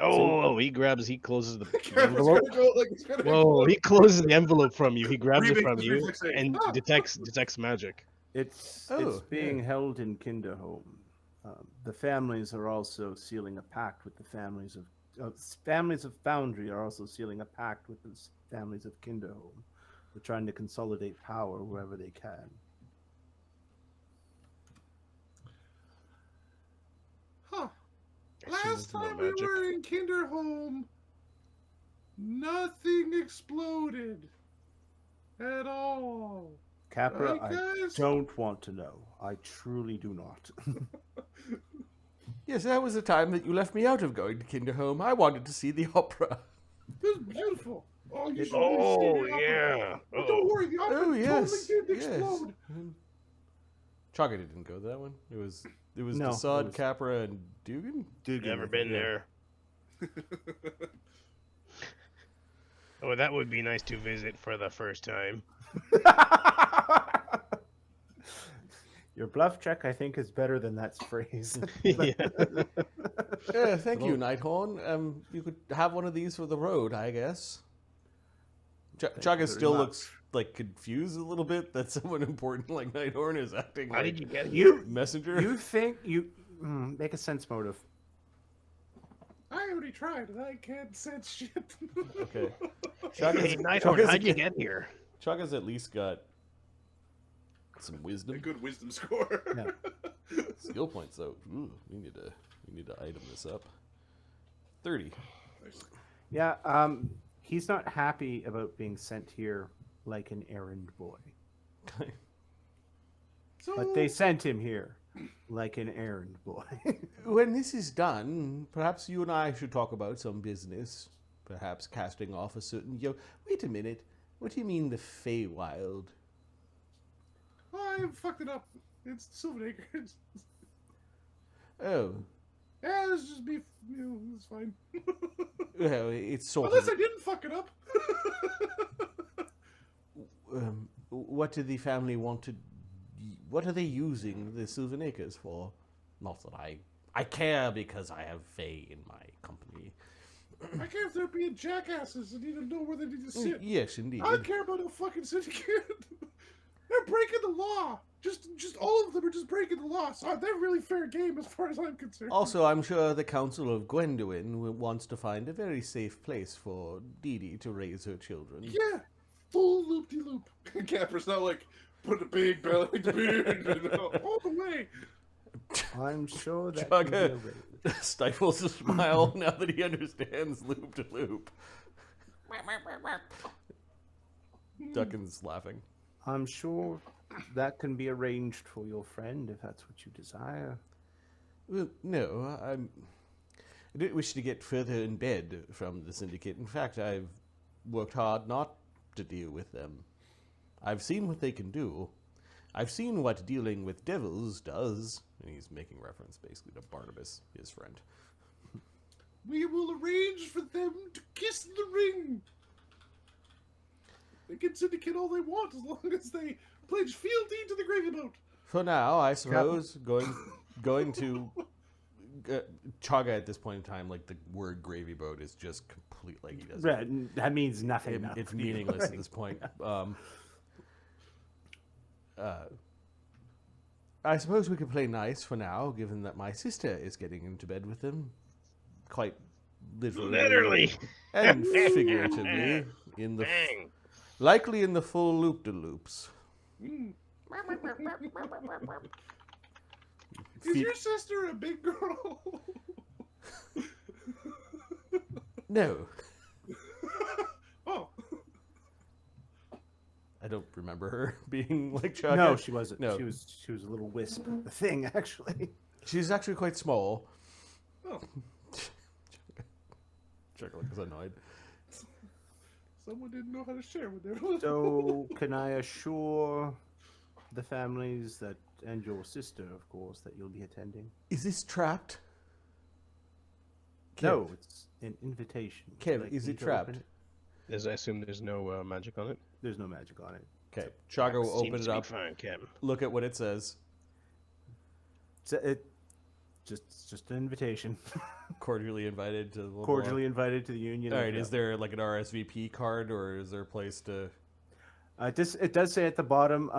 Oh, he closes the Cameron's envelope. gonna go like he's gonna Whoa, he closes the envelope from you. He grabs it Remix from is you reflex save. and Ah! detects magic. It's Oh, being held in Kinderholme. The families are also sealing a pact with the families of Foundry are also sealing a pact with the families of Kinderholme. They're trying to consolidate power wherever they can. Huh. Assume Last there's no time we magic. were in Kinderholme, nothing exploded at all. Capra, Right, I guys? don't want to know. I truly do not. Yes, that was the time that you left me out of going to Kinderholme. I wanted to see the opera. This is beautiful. Oh, you should Oh, really see the opera. yeah. Oh, don't worry, the opera Oh yes, totally did yes. explode. Chagga didn't go to that one. It was No, Dassod, it was- Capra, and Dugan. Never been Yeah. there. Oh, that would be nice to visit for the first time. Your bluff check, I think, is better than that phrase. Yeah. Thank you, Nighthorn. You could have one of these for the road, I guess. Chagga very still much. looks like confused a little bit that someone important like Nighthorn is acting How like did you get You messenger. you think you make a sense motive? I already tried, and I can't sense shit. Okay. Hey, Nighthorn, Chagga's- how'd you get here? Chagga's at least got some A wisdom. good wisdom score. Yeah. Skill points though. Ooh, we need to item this up. 30. Yeah, he's not happy about being sent here like an errand boy. So, But they sent him here like an errand boy. When this is done, perhaps you and I should talk about some business. Perhaps casting off a certain Wait a minute. What do you mean the Feywild? I fucked it up. It's Sylvan Acres. Oh, Yeah, it's just me. It's fine. well, it's sort Unless of. I didn't fuck it up. What do the family want to? What are they using the Sylvan Acres for? Not that I care because I have Fey in my company. I care if they're being jackasses and need to know where they need to sit. Yes, indeed. I don't care about no fucking syndicate. They're breaking the law. Just all of them are just breaking the law. So they're really fair game as far as I'm concerned. Also, I'm sure the Council of Gwendolen wants to find a very safe place for Dee Dee to raise her children. Yeah, full loop-de-loop. Capra's not like put a big belly beard all the way. I'm sure that Chugga. can be arranged. Stifles a smile now that he understands loop to loop. Duggan's laughing. I'm sure that can be arranged for your friend if that's what you desire. Well, no, I don't wish to get further in bed from the Syndicate. In fact, I've worked hard not to deal with them. I've seen what they can do. I've seen what dealing with devils does. And he's making reference basically to Barnabas, his friend. We will arrange for them to kiss the ring. They can syndicate all they want as long as they pledge fealty to the gravy boat. For now, I suppose going to Chagga at this point in time, like the word gravy boat is just complete. Like he doesn't. Right, that means nothing. now. It's meaningless at this point. I suppose we could play nice for now, given that my sister is getting into bed with them. Quite literally. And figuratively. Bang. Likely in the full loop-de-loops. Mm. Is your sister a big girl? No. Oh. I don't remember her being like Chagga. No, she wasn't. No. She was a little wisp. The thing, actually. She's actually quite small. Oh. Chagga looks annoyed. Someone didn't know how to share with their So, can I assure the families that, and your sister, of course, that you'll be attending? Is this trapped? No, it's an invitation. Would you Kev, like is me it to trapped? open it? I assume there's no magic on it. There's no magic on it. Okay. Chagga will open Seems it to be up, fine, Captain. look at what it says. Just an invitation. Cordially invited to the blah, blah. Cordially invited to the union. All right, is there like an RSVP card, or is there a place to... It does say at the bottom,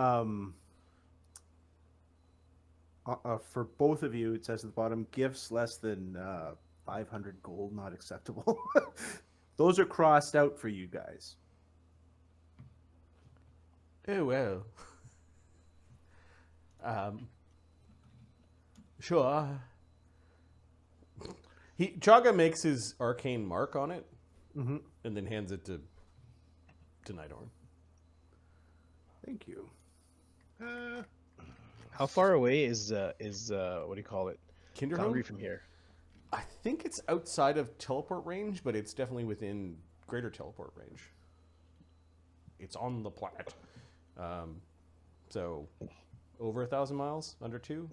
for both of you, it says at the bottom, gifts less than 500 gold not acceptable. Those are crossed out for you guys. Oh, well. Sure. Chagga makes his arcane mark on it, Mm-hmm. and then hands it to Nighthorn. Thank you. How far away is what do you call it? Kinderholme? Foundry from here. I think it's outside of teleport range, but it's definitely within greater teleport range. It's on the planet. So, over 1,000 miles? Under 2?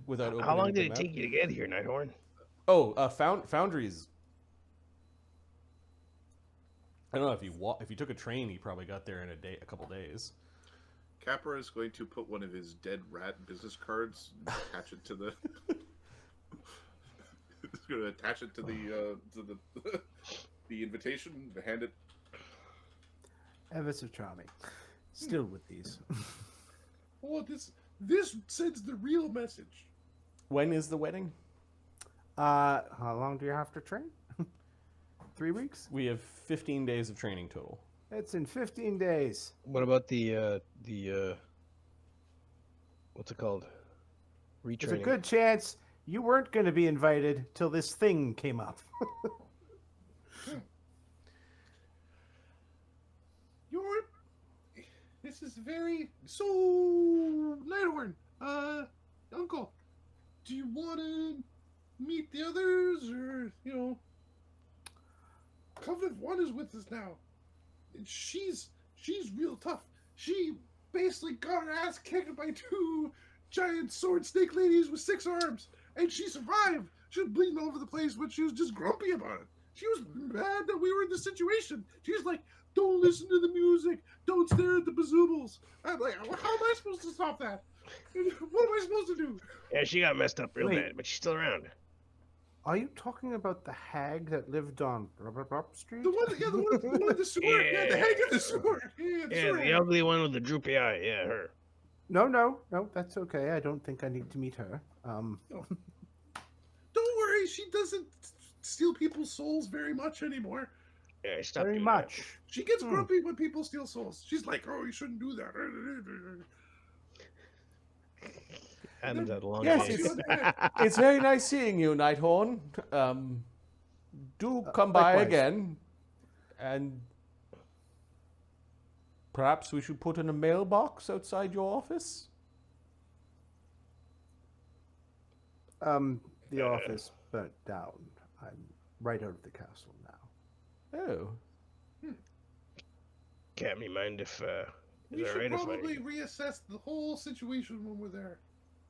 Without opening How long the did it map? take you to get here, Nighthorn? Oh, Foundry's... I don't know, if you took a train, he probably got there in a couple days. Capra is going to put one of his dead rat business cards and attach it to the. He's going to attach it to the the invitation. Hand it. Ever so charming. Still with these. Oh, this sends the real message. When is the wedding? How long do you have to train? 3 weeks? We have 15 days of training total. It's in 15 days. What about the what's it called? Retraining. There's a good chance you weren't going to be invited till this thing came up. This is very so. Nighthorn, Uncle, do you want to meet the others, or Coven-of-One is with us now, and she's real tough. She basically got her ass kicked by 2 giant sword snake ladies with 6 arms, and she survived. She was bleeding all over the place, but she was just grumpy about it. She was mad that we were in this situation. She was like, "Don't listen to the music. Don't stare at the bazoobles." I'm like, "How am I supposed to stop that? What am I supposed to do?" Yeah, she got messed up real Wait. bad, but she's still around. Are you talking about the hag that lived on Street? The one with the sword. Yeah, the hag of the sword. Yeah, the ugly one with the droopy eye. Yeah, her. No, that's okay. I don't think I need to meet her. Don't worry, she doesn't steal people's souls very much anymore. Yeah, stop Very doing much. She gets grumpy when people steal souls. She's like, "Oh, you shouldn't do that." That. Adam's had a long Yes, day. It's very nice seeing you, Nighthorn. Do come by likewise. again, and perhaps we should put in a mailbox outside your office. The office burnt down. I'm right out of the castle now. Oh, Can't you mind if is We that should right probably if reassess the whole situation when we're there.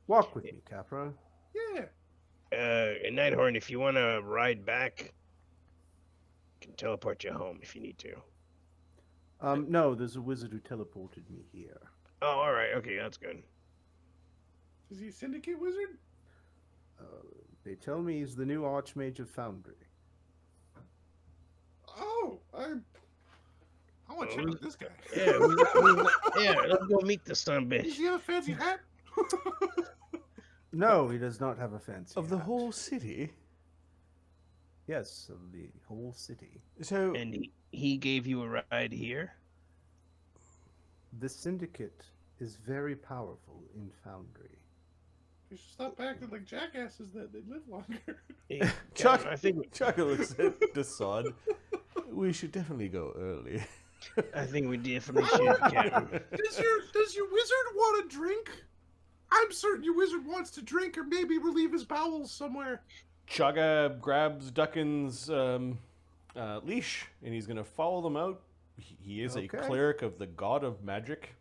Walk with me, Capra. Yeah. Nighthorn, if you want to ride back, I can teleport you home if you need to. No, there's a wizard who teleported me here. Oh, all right. Okay, that's good. Is he a syndicate wizard? They tell me he's the new Archmage of Foundry. Oh, I want to check out this guy. Yeah, yeah. Let's go meet the son of a Does bitch. he have a fancy hat? No, he does not have a fancy Of the hat. whole city? Yes, of the whole city. So, And he gave you a ride here? The Syndicate is very powerful in Foundry. You should stop acting like jackasses that they live longer. Hey, Chuck, Captain, I think Chagga looks at Dassod. We should definitely go early. we definitely should, Captain. Does your wizard want a drink? I'm certain your wizard wants to drink or maybe relieve his bowels somewhere. Chagga grabs Duckan's leash, and he's going to follow them out. He is a Okay. cleric of the god of magic.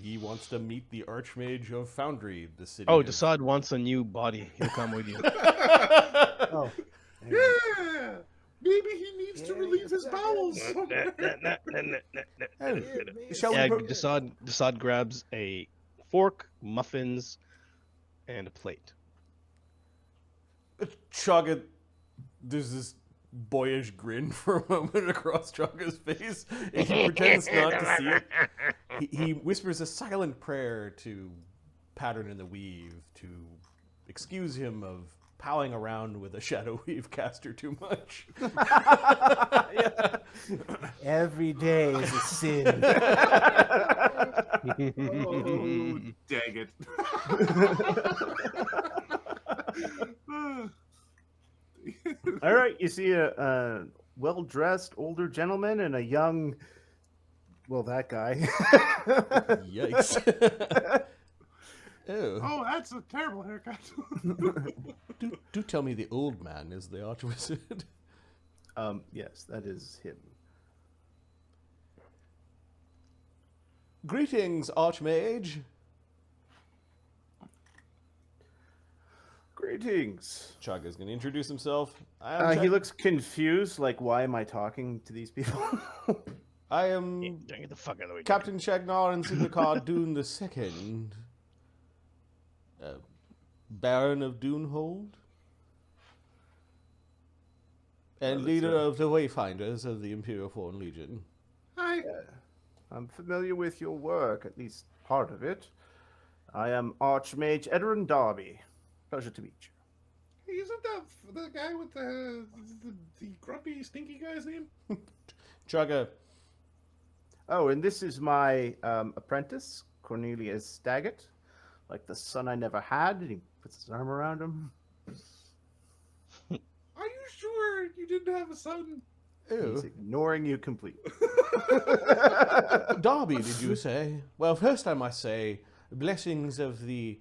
He wants to meet the archmage of Foundry, the city. Oh, of- Dassod wants a new body. He'll come with you. Oh. Yeah, maybe he needs to relieve his bowels somewhere. Oh, shall Yeah, we? Dassod grabs a fork, muffins, and a plate. Chagga, there's this boyish grin for a moment across Chagga's face, and he pretends not to see it. He whispers a silent prayer to Pattern in the Weave to excuse him of palling around with a Shadow Weave caster too much. Every day is a sin. Oh, dang it. All right, you see a well-dressed older gentleman and a young, well, that guy. Yikes. Oh, Oh, that's a terrible haircut. do tell me the old man is the Archwizard. Yes, that is him. Greetings, Archmage. Greetings. Chagga's going to introduce himself. He looks confused, like, why am I talking to these people? I am Don't get the fuck out of the way. Captain Shagnar and Syndicate Dune the Second, Baron of Dunehold, and Well, leader that's of the Wayfinders of the Imperial Foreign Legion. Hi. I'm familiar with your work, at least part of it. I am Archmage Edwin Darby. Pleasure to meet you. Hey, isn't that the guy with the grumpy, stinky guy's name? Chagga, Oh, and this is my apprentice, Cornelius Daggett, like the son I never had. And he puts his arm around him. Are you sure you didn't have a son? He's oh, ignoring you completely. Darby, did you say? Well, first I must say, blessings of the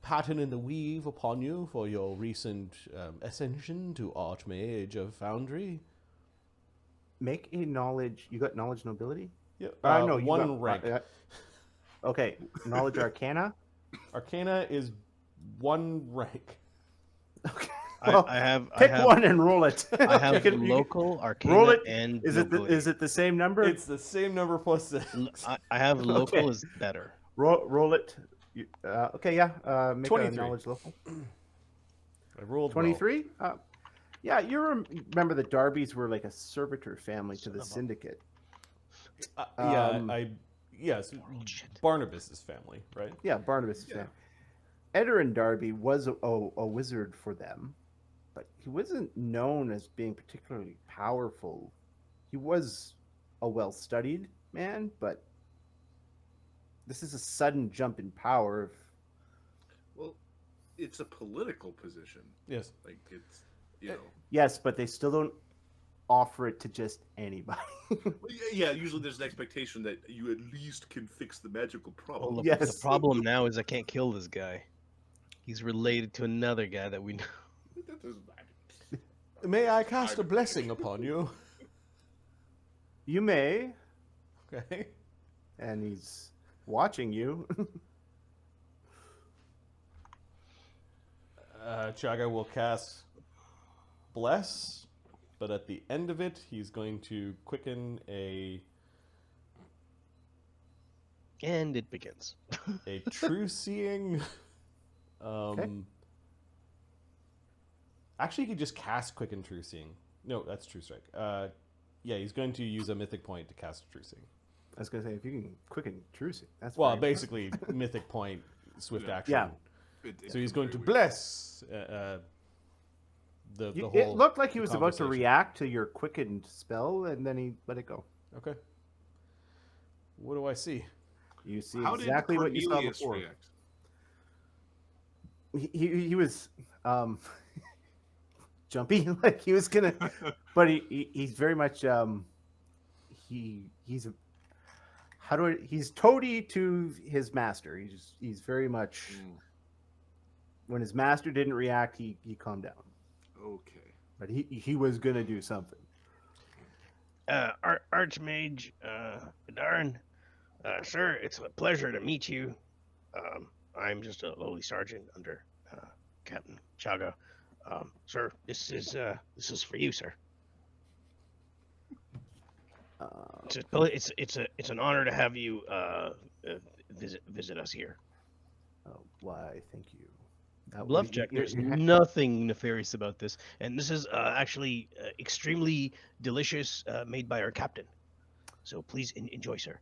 Pattern in the Weave upon you for your recent ascension to Archmage of Foundry. Make a knowledge. You got knowledge nobility? Yeah, No, you one got, rank. Okay, knowledge arcana. Arcana is one rank. Okay. I Well, have pick I have, one and roll it. I have You can- local, arcana, roll it. and Is it nobility. is it the same number? It's the same number plus 6. I have local Okay. is better. Roll it. Okay, yeah. Make 23. a knowledge local. I rolled 23? Yeah, you remember the Darbys were like a servitor family to the Syndicate. Well. Yes, Shit. Barnabas's family, right? Yeah, Barnabas' Yeah. family. Edarin Darby was a wizard for them, but he wasn't known as being particularly powerful. He was a well-studied man, but this is a sudden jump in power. Well, it's a political position. Yes. Like, it's, you know. Yes, but they still don't offer it to just anybody. Well, yeah, usually there's an expectation that you at least can fix the magical problem. Well, Yes. the problem now is I can't kill this guy. He's related to another guy that we know. That doesn't matter. May I cast a blessing upon you? You may, Okay. and he's watching you. Chagga will cast Bless, but at the end of it, he's going to quicken a And it begins. true seeing. Actually, he could just cast quicken true seeing. No, that's true strike. Yeah, he's going to use a mythic point to cast true seeing. I was gonna say if you can quicken Trucy, that's Well, very basically, mythic point swift Yeah. action. Yeah. So he's going to Very weird. bless the whole. It looked like he the was about to conversation. react to your quickened spell, and then he let it go. Okay. What do I see? You see How exactly did what you saw Cornelius before. react? He was jumpy, like he was gonna, but he's very much he's he's toady to his master. He's very much when his master didn't react, he calmed down. Okay. But he was gonna do something. Archmage Darn, sir, it's a pleasure to meet you. I'm just a lowly sergeant under Captain Chagga. Sir, this is for you, sir. It's an honor to have you visit us here. Why? Thank you. Bluff check. There's nothing nefarious about this, and this is actually extremely delicious, made by our captain. So please enjoy, sir.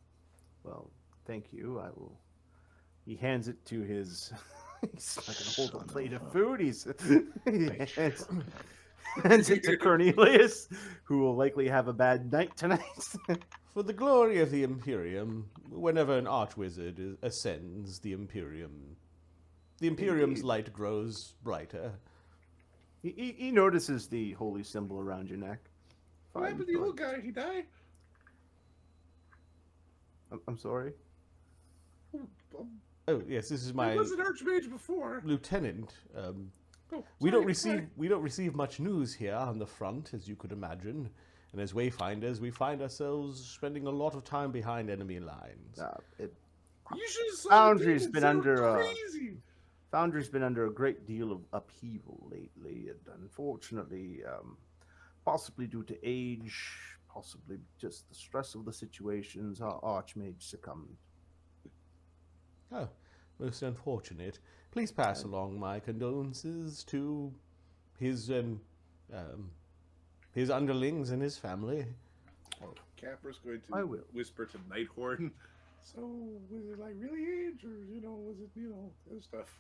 Well, thank you. I will. He hands it to his. He's not gonna hold a plate of food. He hands it to Cornelius, who will likely have a bad night tonight. For the glory of the Imperium, whenever an archwizard ascends the Imperium's light grows brighter. He notices the holy symbol around your neck. What happened to the old guy? He died? I'm sorry. Oh yes, this is He my was an archmage before. lieutenant. Oh, We don't sorry. receive much news here on the front, as you could imagine. And as wayfinders, we find ourselves spending a lot of time behind enemy lines. You should have saw Foundry's the been demons. They under were crazy. Foundry's been under a great deal of upheaval lately, and unfortunately, possibly due to age, possibly just the stress of the situations, our archmage succumbed. Oh, most unfortunate. Please pass along my condolences to his underlings and his family. Capra's going I to will. whisper to Nighthorn. So, was it like really age, or was it other stuff?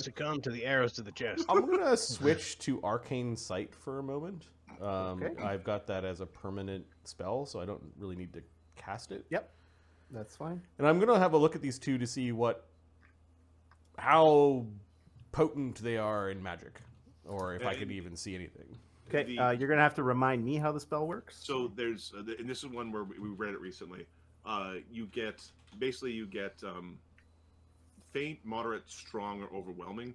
Succumb to the arrows to the chest. I'm gonna switch to Arcane Sight for a moment. Okay. I've got that as a permanent spell, so I don't really need to cast it. Yep, that's fine. And I'm gonna have a look at these two to see how potent they are in magic, or if I could even see anything. Okay, you're gonna have to remind me how the spell works. So there's, and this is one where we read it recently. You get faint, moderate, strong, or overwhelming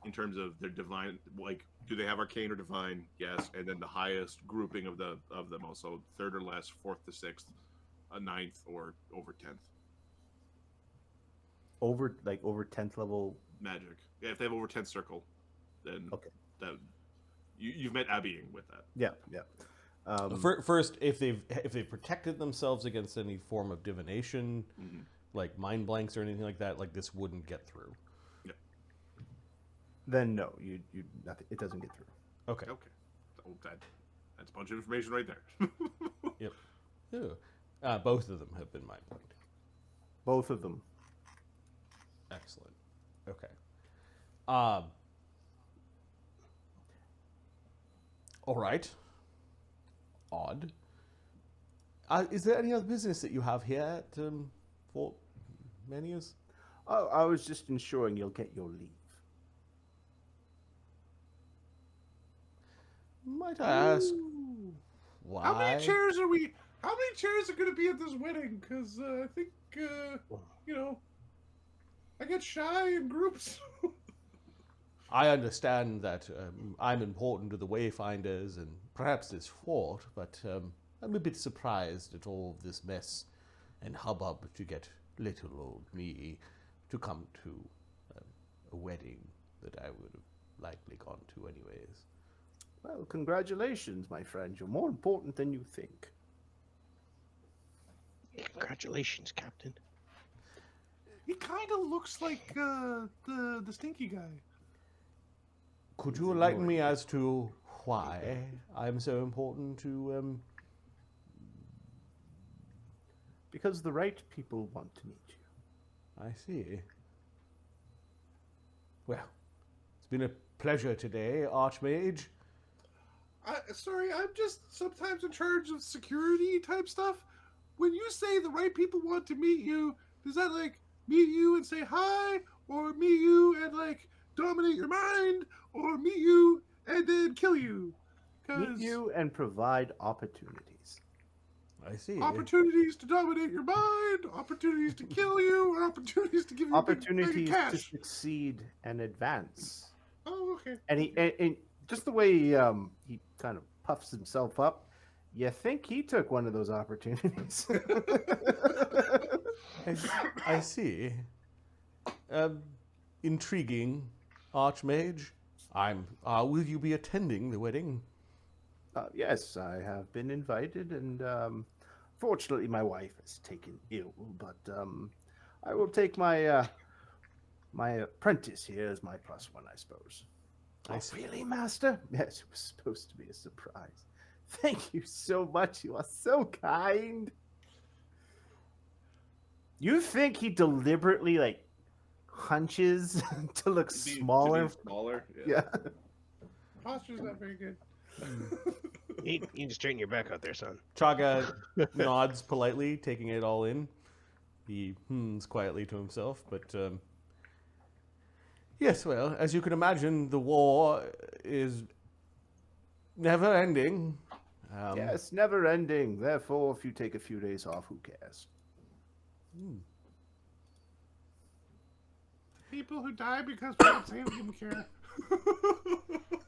in terms of their divine. Like, do they have arcane or divine? Yes, and then the highest grouping of them. Also, third or less, fourth to sixth, a ninth, or over 10th. Over 10th level Magic. Yeah, if they have over 10th circle, then Okay. that you've met Abbying with that. Yeah. First, if they've protected themselves against any form of divination, like mind blanks or anything like that, like this wouldn't get through. Then no, you nothing. It doesn't get through. Okay. Okay. So that's a bunch of information right there. Yep. Ew. Both of them have been mind blanked. Both of them. Excellent. Okay. All right. Odd. Is there any other business that you have here at Fort Manius? Oh, I was just ensuring you'll get your leave. Might I ask why? How many chairs are going to be at this wedding? Because I think, I get shy in groups. I understand that I'm important to the Wayfinders and perhaps this fort, but I'm a bit surprised at all of this mess and hubbub to get little old me to come to a wedding that I would have likely gone to anyways. Well, congratulations, my friend. You're more important than you think. Congratulations, Captain. He kind of looks like the stinky guy. Could you enlighten me as to why I'm so important to Because the right people want to meet you. I see. Well, it's been a pleasure today, Archmage. Sorry, I'm just sometimes in charge of security type stuff. When you say the right people want to meet you, does that like meet you and say hi, or meet you and like dominate your mind, or meet you and then kill you? Meet you and provide opportunities. I see. Opportunities to dominate your mind, opportunities to kill you, or opportunities to give you Opportunities big to cash. succeed and advance. Oh, okay. And just the way he kind of puffs himself up, you think he took one of those opportunities. I see. Intriguing, Archmage. Will you be attending the wedding? Yes, I have been invited, and fortunately my wife is taken ill, but I will take my my apprentice here as my +1, I suppose. I Oh, see. really, Master? Yes, it was supposed to be a surprise. Thank you so much. You are so kind. You think he deliberately like hunches to look smaller? Smaller. Yeah. Posture's not very good. You need to straighten your back out there, son. Chagga nods politely, taking it all in. He hums quietly to himself, but yes, well, as you can imagine, the war is never ending. Yes, never ending. Therefore, if you take a few days off, who cares? People who die because we don't say we didn't care.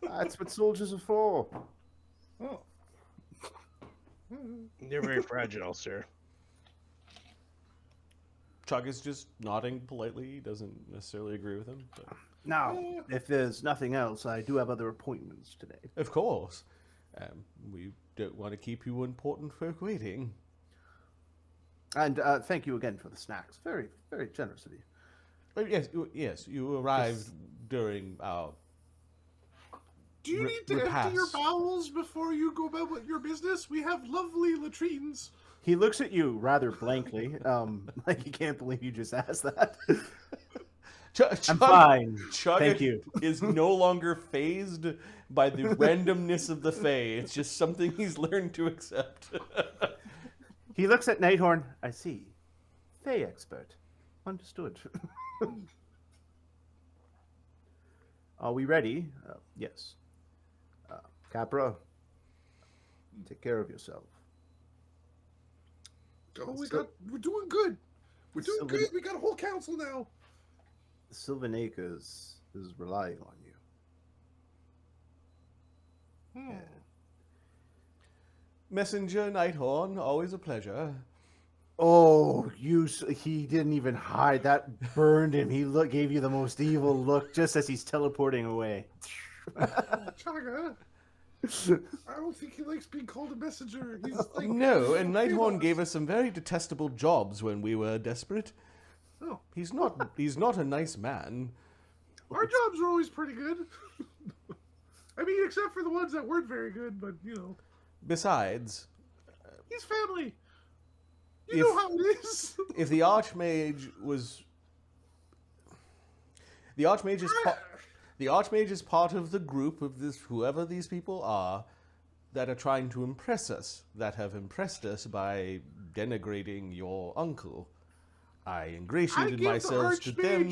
That's what soldiers are for. Oh. They're very fragile, sir. Chagga's just nodding politely. He doesn't necessarily agree with him. But... Now, if there's nothing else, I do have other appointments today. Of course. We don't want to keep you important folk waiting. And thank you again for the snacks. Very, very generous of you. Yes, you arrived during our... Do you need to empty your bowels before you go about with your business? We have lovely latrines. He looks at you rather blankly, like he can't believe you just asked that. I'm fine. Chagga Thank you. is no longer phased by the randomness of the Fae. It's just something he's learned to accept. He looks at Nighthorn. I see. Fae expert. Understood. Are we ready? Yes. Capra, take care of yourself. Oh, we're doing good. We're doing good. We got a whole council now. Sylvan Acres is relying on you. Yeah. Messenger Nighthorn, always a pleasure. Oh, he didn't even hide. That burned him. He gave you the most evil look just as he's teleporting away. Chagga. I don't think he likes being called a messenger. He's like, no, and Nighthorn gave us some very detestable jobs when we were desperate. Oh. He's not a nice man. Our jobs are always pretty good. I mean, except for the ones that weren't very good, but you know. Besides, he's family. You know how it is. If the Archmage was... The Archmage is part of the group of whoever these people are that are trying to impress us, that have impressed us by denigrating your uncle. I ingratiated myself to them.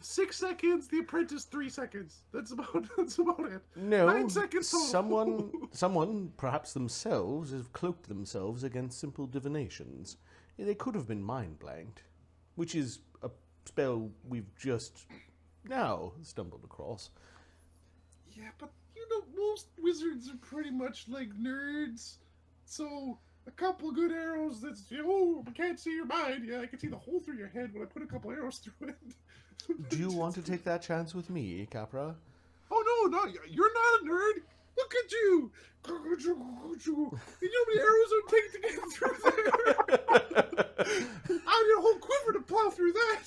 6 seconds, the apprentice 3 seconds. That's about it. No, 9 seconds total. someone, perhaps themselves, have cloaked themselves against simple divinations. They could have been mind blanked, which is a spell we've just now stumbled across. Yeah, but you know, most wizards are pretty much like nerds. So a couple good arrows that's, I can't see your mind. Yeah, I can see the hole through your head when I put a couple arrows through it. Do you want to take that chance with me, Capra? Oh, no, you're not a nerd. Look at you. You know how many arrows it would take to get through there? I need a whole quiver to plow through that.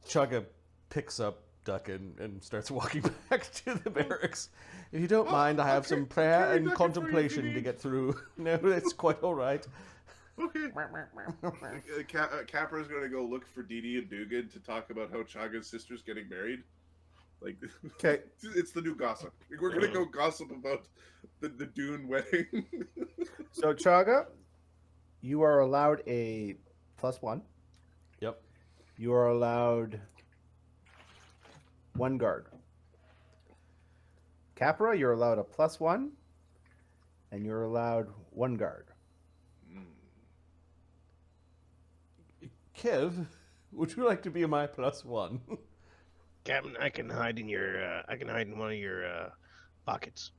Chagga picks up Duckin and starts walking back to the barracks. If you don't mind, I have some prayer and contemplation to get through. No, it's quite all right. Okay. Capra's gonna go look for Dee Dee and Dugan to talk about how Chagga's sister's getting married. Like, Okay. it's the new gossip. We're gonna go gossip about the Dune wedding. So Chagga, you are allowed a +1. Yep. You are allowed 1 guard. Capra, you're allowed a +1, and you're allowed 1 guard. Kev, would you like to be my +1? Captain, I can hide in your. I can hide in one of your pockets.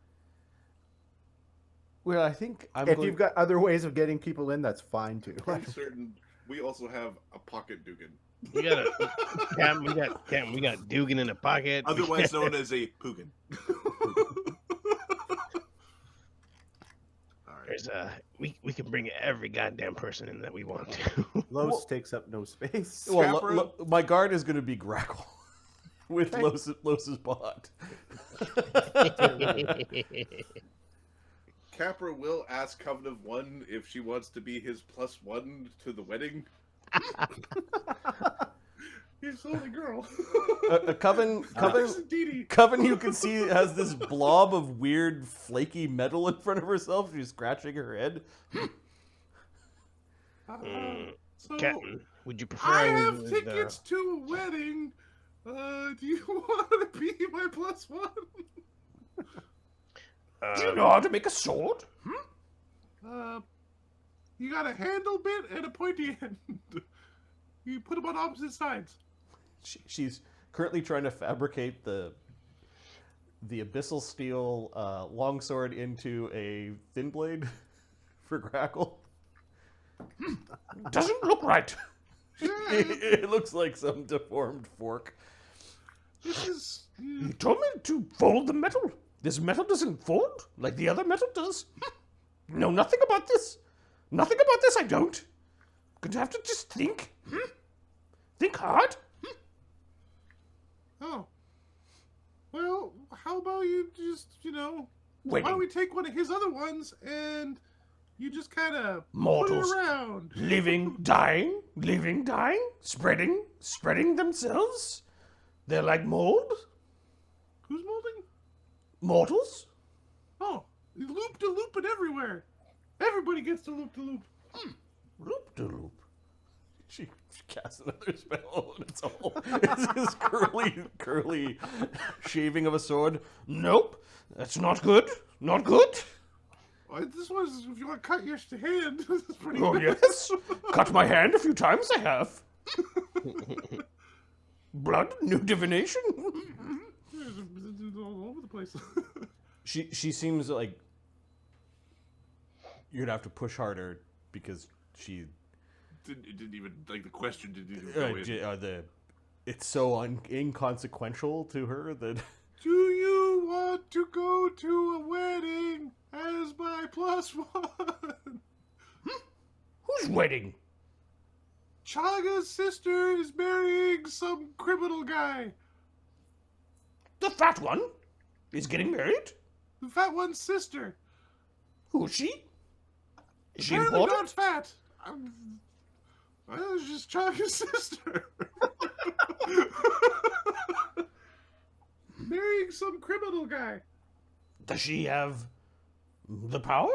Well, I think If you've got other ways of getting people in, that's fine too. I'm certain we also have a pocket Dugan. We got Captain. We got Dugan in a pocket. Otherwise known as a Pugin. There's we can bring every goddamn person in that we want to. Los takes up no space. Well, Capra? my guard is going to be Grakkel with Los's bot. Capra will ask Coven-of-One if she wants to be his +1 to the wedding. He's the only girl. Coven, Dee Dee. Coven, you can see has this blob of weird flaky metal in front of herself. She's scratching her head. So, Captain, would you prefer? I have tickets to a wedding. Do you want to be my +1? Do you know how to make a sword? You got a handle bit and a pointy end. You put them on opposite sides. She's currently trying to fabricate the abyssal steel longsword into a thin blade for Grakkel. Doesn't look right. It looks like some deformed fork. This is. You told me to fold the metal. This metal doesn't fold like the other metal does. Know nothing about this. Nothing about this I don't. Gonna have to just think. Think hard. Oh. Well, how about you just, Wait. why don't we take one of his other ones and you just kind of Mortals. put it around? Living, dying, spreading themselves. They're like mold. Who's molding? Mortals. Oh, loop to loop it everywhere. Everybody gets to loop to loop. Loop de loop. She casts another spell and it's his curly shaving of a sword. Nope, that's not good. Not good. This was, if you want to cut your hand, this is pretty Oh good. yes, cut my hand a few times. I have. Blood, new divination. All over the place. She seems like you're gonna have to push harder because she. It didn't even, like, the question didn't even go in. It's so inconsequential to her that. Do you want to go to a wedding as my +1? Whose wedding? Chagga's sister is marrying some criminal guy. The fat one is getting married. The fat one's sister. Who's she? Is she Apparently important? not fat. Well, it's just Chagga's sister. Marrying some criminal guy. Does she have the power?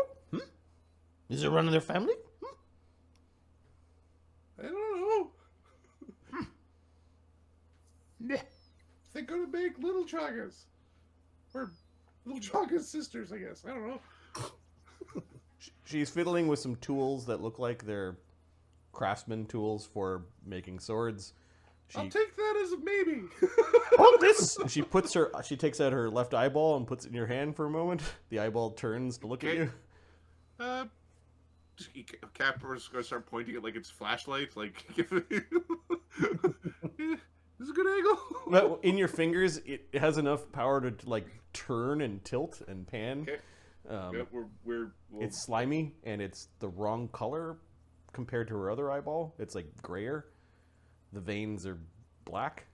Is it running their family? I don't know. They're gonna make little Chaggas. Or little Chagga's sisters, I guess. I don't know. She's fiddling with some tools that look like they're craftsman tools for making swords. I'll take that as a maybe. Hold this. She takes out her left eyeball and puts it in your hand for a moment. The eyeball turns to look at you. Capra's gonna start pointing it like it's flashlight. Like, this is a good angle. Well, in your fingers, it has enough power to like turn and tilt and pan. Okay. We'll... It's slimy and it's the wrong color compared to her other eyeball. It's like grayer. The veins are black.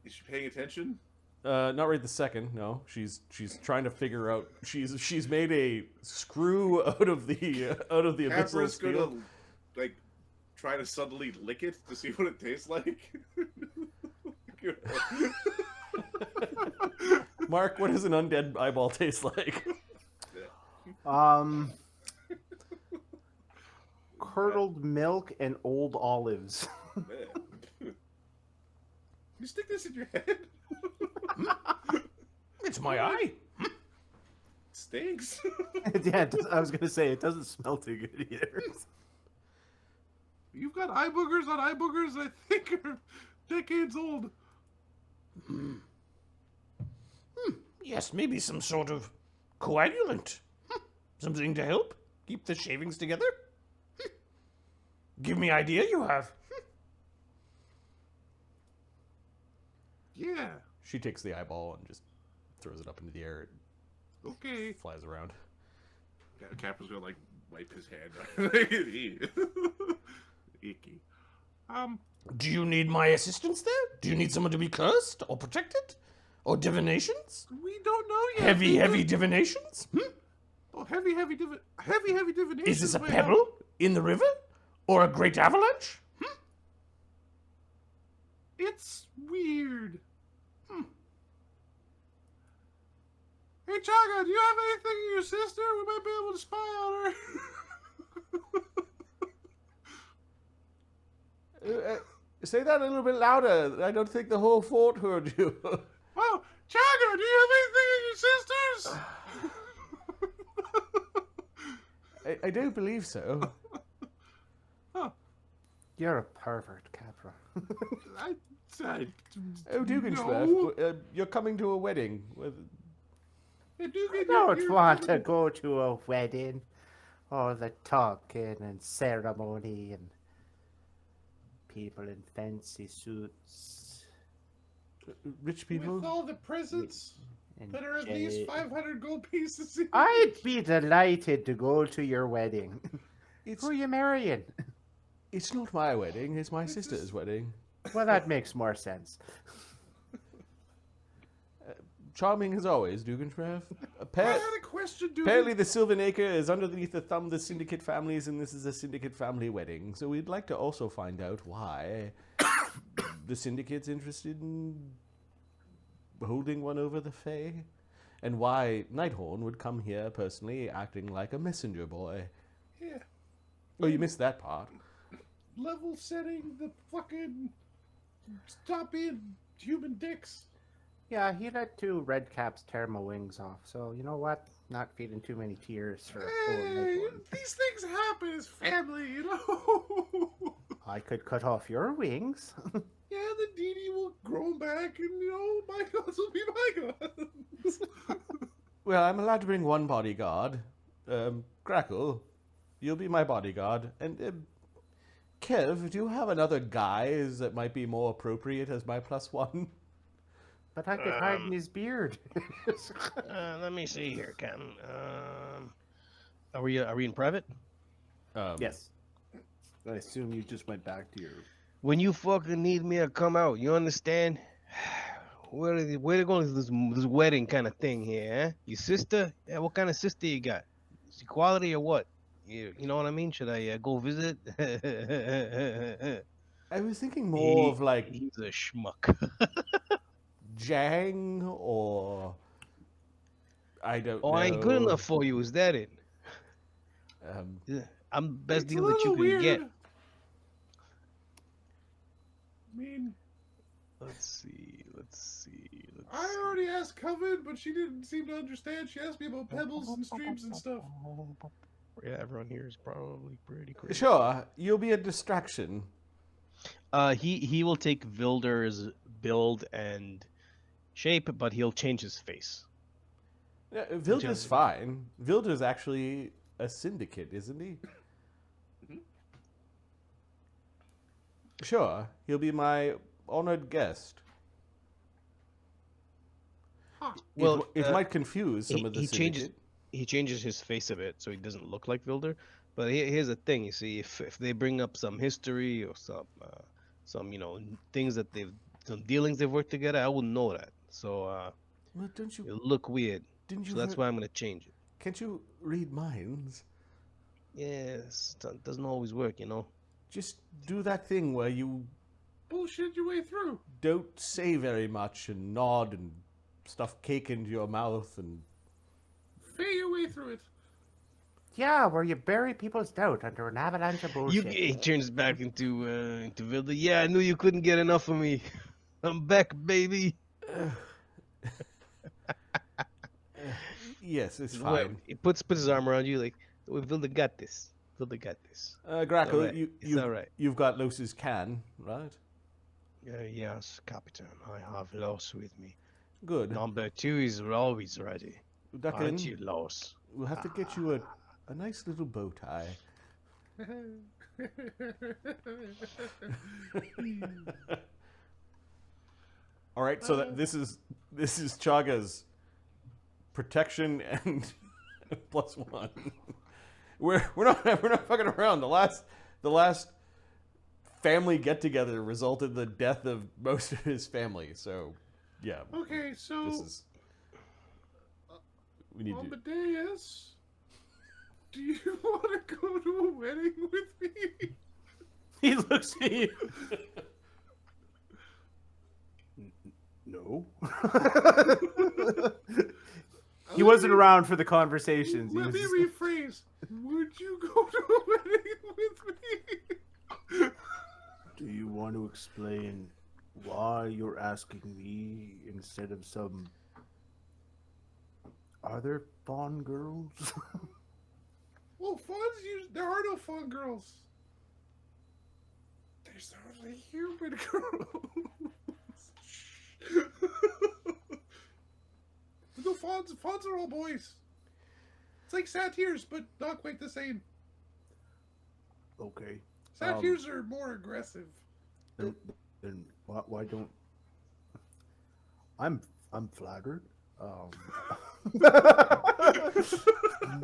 Is she paying attention? Not right this second. No, she's trying to figure out. She's made a screw out of the abyssal Capra's steel. gonna like try to suddenly lick it to see what it tastes like. Mark, what does an undead eyeball taste like? Curdled milk and old olives. You stick this in your head? It's my eye. It stinks. Yeah, I was gonna say it doesn't smell too good either. You've got eye boogers on eye boogers I think are decades old. Yes, maybe some sort of coagulant. Something to help keep the shavings together. Give me idea you have. Yeah. She takes the eyeball and just throws it up into the air. Okay. It flies around. Capra's gonna like wipe his hand. Icky. Do you need my assistance there? Do you need someone to be cursed or protected? Or divinations? We don't know yet. Heavy divinations? Oh, heavy divination. Is this a pebble in the river? Or a great avalanche? It's weird. Hey, Chagga, do you have anything in your sister? We might be able to spy on her. Say that a little bit louder. I don't think the whole fort heard you. Oh, Chagga, do you have anything in your sisters? I don't believe so. Huh. You're a pervert, Capra. Oh, Dugganschmirph, No. you're coming to a wedding. I Don't want to go to a wedding. All the talking and ceremony and people in fancy suits. Rich people? With all the presents And that are at least 500 gold pieces. In I'd be delighted to go to your wedding. Who are you marrying? It's not my wedding, it's my sister's wedding. Well, that makes more sense. Charming as always, Dugganschmirph. I had a question, dude. Apparently the Sylvan Acre is underneath the thumb of the Syndicate families, and this is a Syndicate family wedding. So we'd like to also find out why the Syndicate's interested in holding one over the Fae, and why Nighthorn would come here personally acting like a messenger boy. Yeah. Oh, you missed that part. Level setting the fucking... Stop being human dicks. Yeah, he let two red caps tear my wings off. So, you know what? Not feeding too many tears for Hey, these things happen as family, you know? I could cut off your wings. Yeah, the Dee Dee will grow back, and, you know, my gods will be my gods. Well, I'm allowed to bring one bodyguard. Grakkel, you'll be my bodyguard. And, Kev, do you have another guise that might be more appropriate as my +1? But I could hide in his beard. Let me see here, Captain. Are we in private? Yes. I assume you just went back to your... When you fucking need me to come out, you understand? Where they going to this wedding kind of thing here, eh? Your sister? Yeah, what kind of sister you got? Is equality or what? You know what I mean? Should I go visit? I was thinking more of like he's a schmuck. Jang or I don't know. I ain't good enough for you. Is that it? Yeah. I'm the best It's deal a that you little can get. weird. I mean, Let's see. I already asked Coven, but she didn't seem to understand. She asked me about pebbles and streams and stuff. Yeah, everyone here is probably pretty crazy. Sure, you'll be a distraction. He will take Vilder's build and shape, but he'll change his face. Vilder's fine. Vilder's actually a syndicate, isn't he? Sure, he'll be my honored guest. Well, it might confuse some of the he syndicate. changes his face a bit so he doesn't look like Vilder. But here's the thing, you see, if they bring up some history or some things that some dealings they've worked together, I wouldn't know that. So Well, don't you? it'll look weird. Didn't you? So that's why I'm gonna change it. Can't you read minds? Yes, doesn't always work, you know. Just do that thing where you Bullshit your way through. don't say very much and nod and stuff cake into your mouth and. Fay your way through it. Yeah, where you bury people's doubt under an avalanche of bullshit. He turns back into Vilda. Yeah, I knew you couldn't get enough of me. I'm back, baby. Yes, it's Well, fine. he puts his arm around you like, Vilda got this. Vilda got this. Grakkel, alright. It's alright. you've got Los's can, right? Yes, Captain. I have Los with me. Good. Number 2 is always ready. Aren't you, Duckin, Los? we'll have to get you a nice little bow tie. All right, so this is Chagga's protection and +1. We're not fucking around. The last family get together resulted in the death of most of his family. So, yeah. Okay, so This is we need to. Amadeus, do you want to go to a wedding with me? He looks at you. No. He wasn't around for the conversations. He Let was me just- rephrase. Would you go to a wedding with me? Do you want to explain why you're asking me instead of some other fawn girls? Well, there are no fawn girls. There's only human girls. No, fawns are all boys. It's like satyrs, but not quite the same. Okay. Satyrs are more aggressive. Then why don't I'm flattered.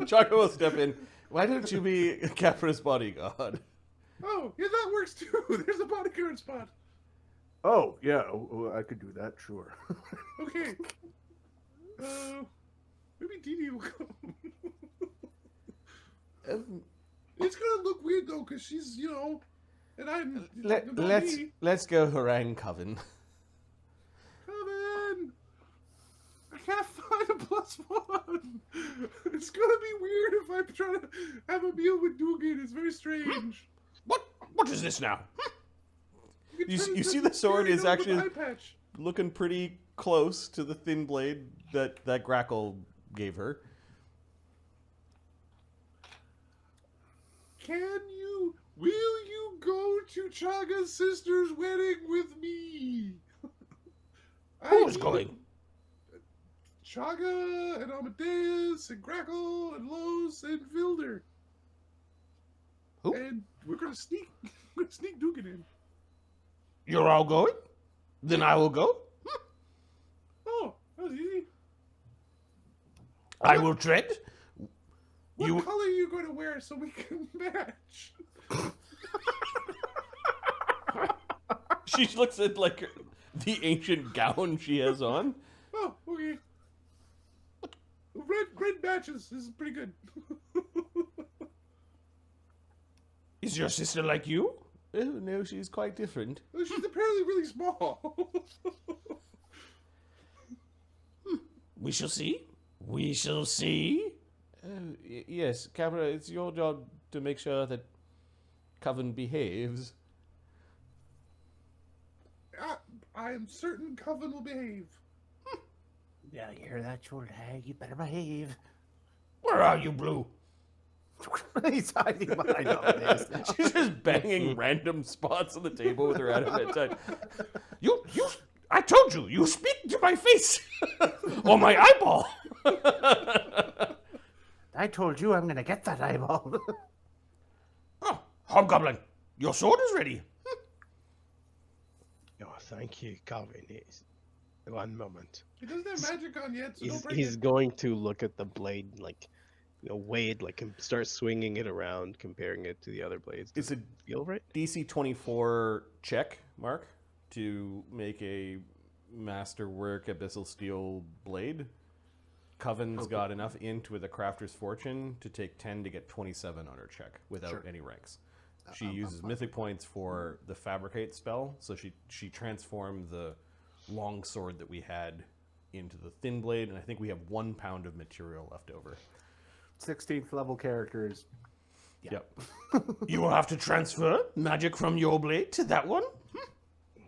Chagga will step in. Why don't you be Capra's bodyguard? Oh, yeah, that works too. There's a bodyguard spot. Oh yeah, I could do that, sure. Okay. Maybe Dee Dee will come. It's gonna look weird though, cause she's, and I'm. not me. Let's go harangue Coven. Coven! I can't find a +1. It's gonna be weird if I'm trying to have a meal with Duggan. It's very strange. What is this now? can You, turn you it see into the sword is Gyarados with actually eye patch. looking pretty close to the thin blade that Grakkel gave her. Will you go to Chagga's sister's wedding with me? Who's going? Chagga and Amadeus and Grakkel and Los and Vilder. Who? And we're gonna sneak Duggan in. You're all going? Then I will go. Oh, that was easy. I will tread. What color are you going to wear so we can match? She looks at like the ancient gown she has on. Oh, okay. Red matches. This is pretty good. Is your sister like you? Oh, no, she's quite different. She's apparently really small. We shall see. We shall see. Yes, Capra, it's your job to make sure that Coven behaves. I am certain Coven will behave. Yeah, you hear that, short hag? You better behave. Where are you, Blue? He's hiding behind all this. She's just banging random spots on the table with her out of that time. I told you, you speak to my face or my eyeball. I told you I'm gonna get that eyeball. Oh, Hobgoblin, your sword is ready. Oh, thank you, Calvin. One moment. He doesn't have magic on yet, so don't break He's it. going to look at the blade, like, weigh it, like, start swinging it around, comparing it to the other blades. It's Does a it feel right? DC 24 check, Mark, to make a masterwork abyssal steel blade. Coven's got enough int with a crafter's fortune to take 10 to get 27 on her check without any ranks. She uses mythic points for the fabricate spell, so she transformed the long sword that we had into the thin blade, and I think we have 1 pound of material left over. 16th level characters. Yep. You will have to transfer magic from your blade to that one.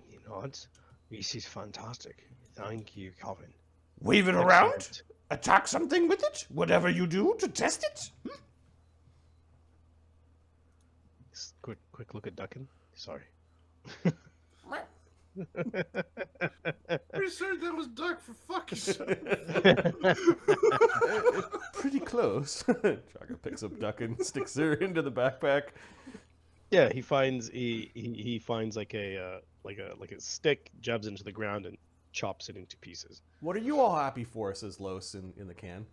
You know what? This is fantastic. Thank you, Coven. Wave it around. Attack something with it. Whatever you do to test it. Quick look at Duckin. Sorry. Pretty certain that was Duck, for fucking sake. Pretty close. Chagga picks up Duck and sticks her into the backpack. Yeah, he finds he finds like a stick, jabs into the ground, and chops it into pieces. What are you all happy for? Says Los in the can.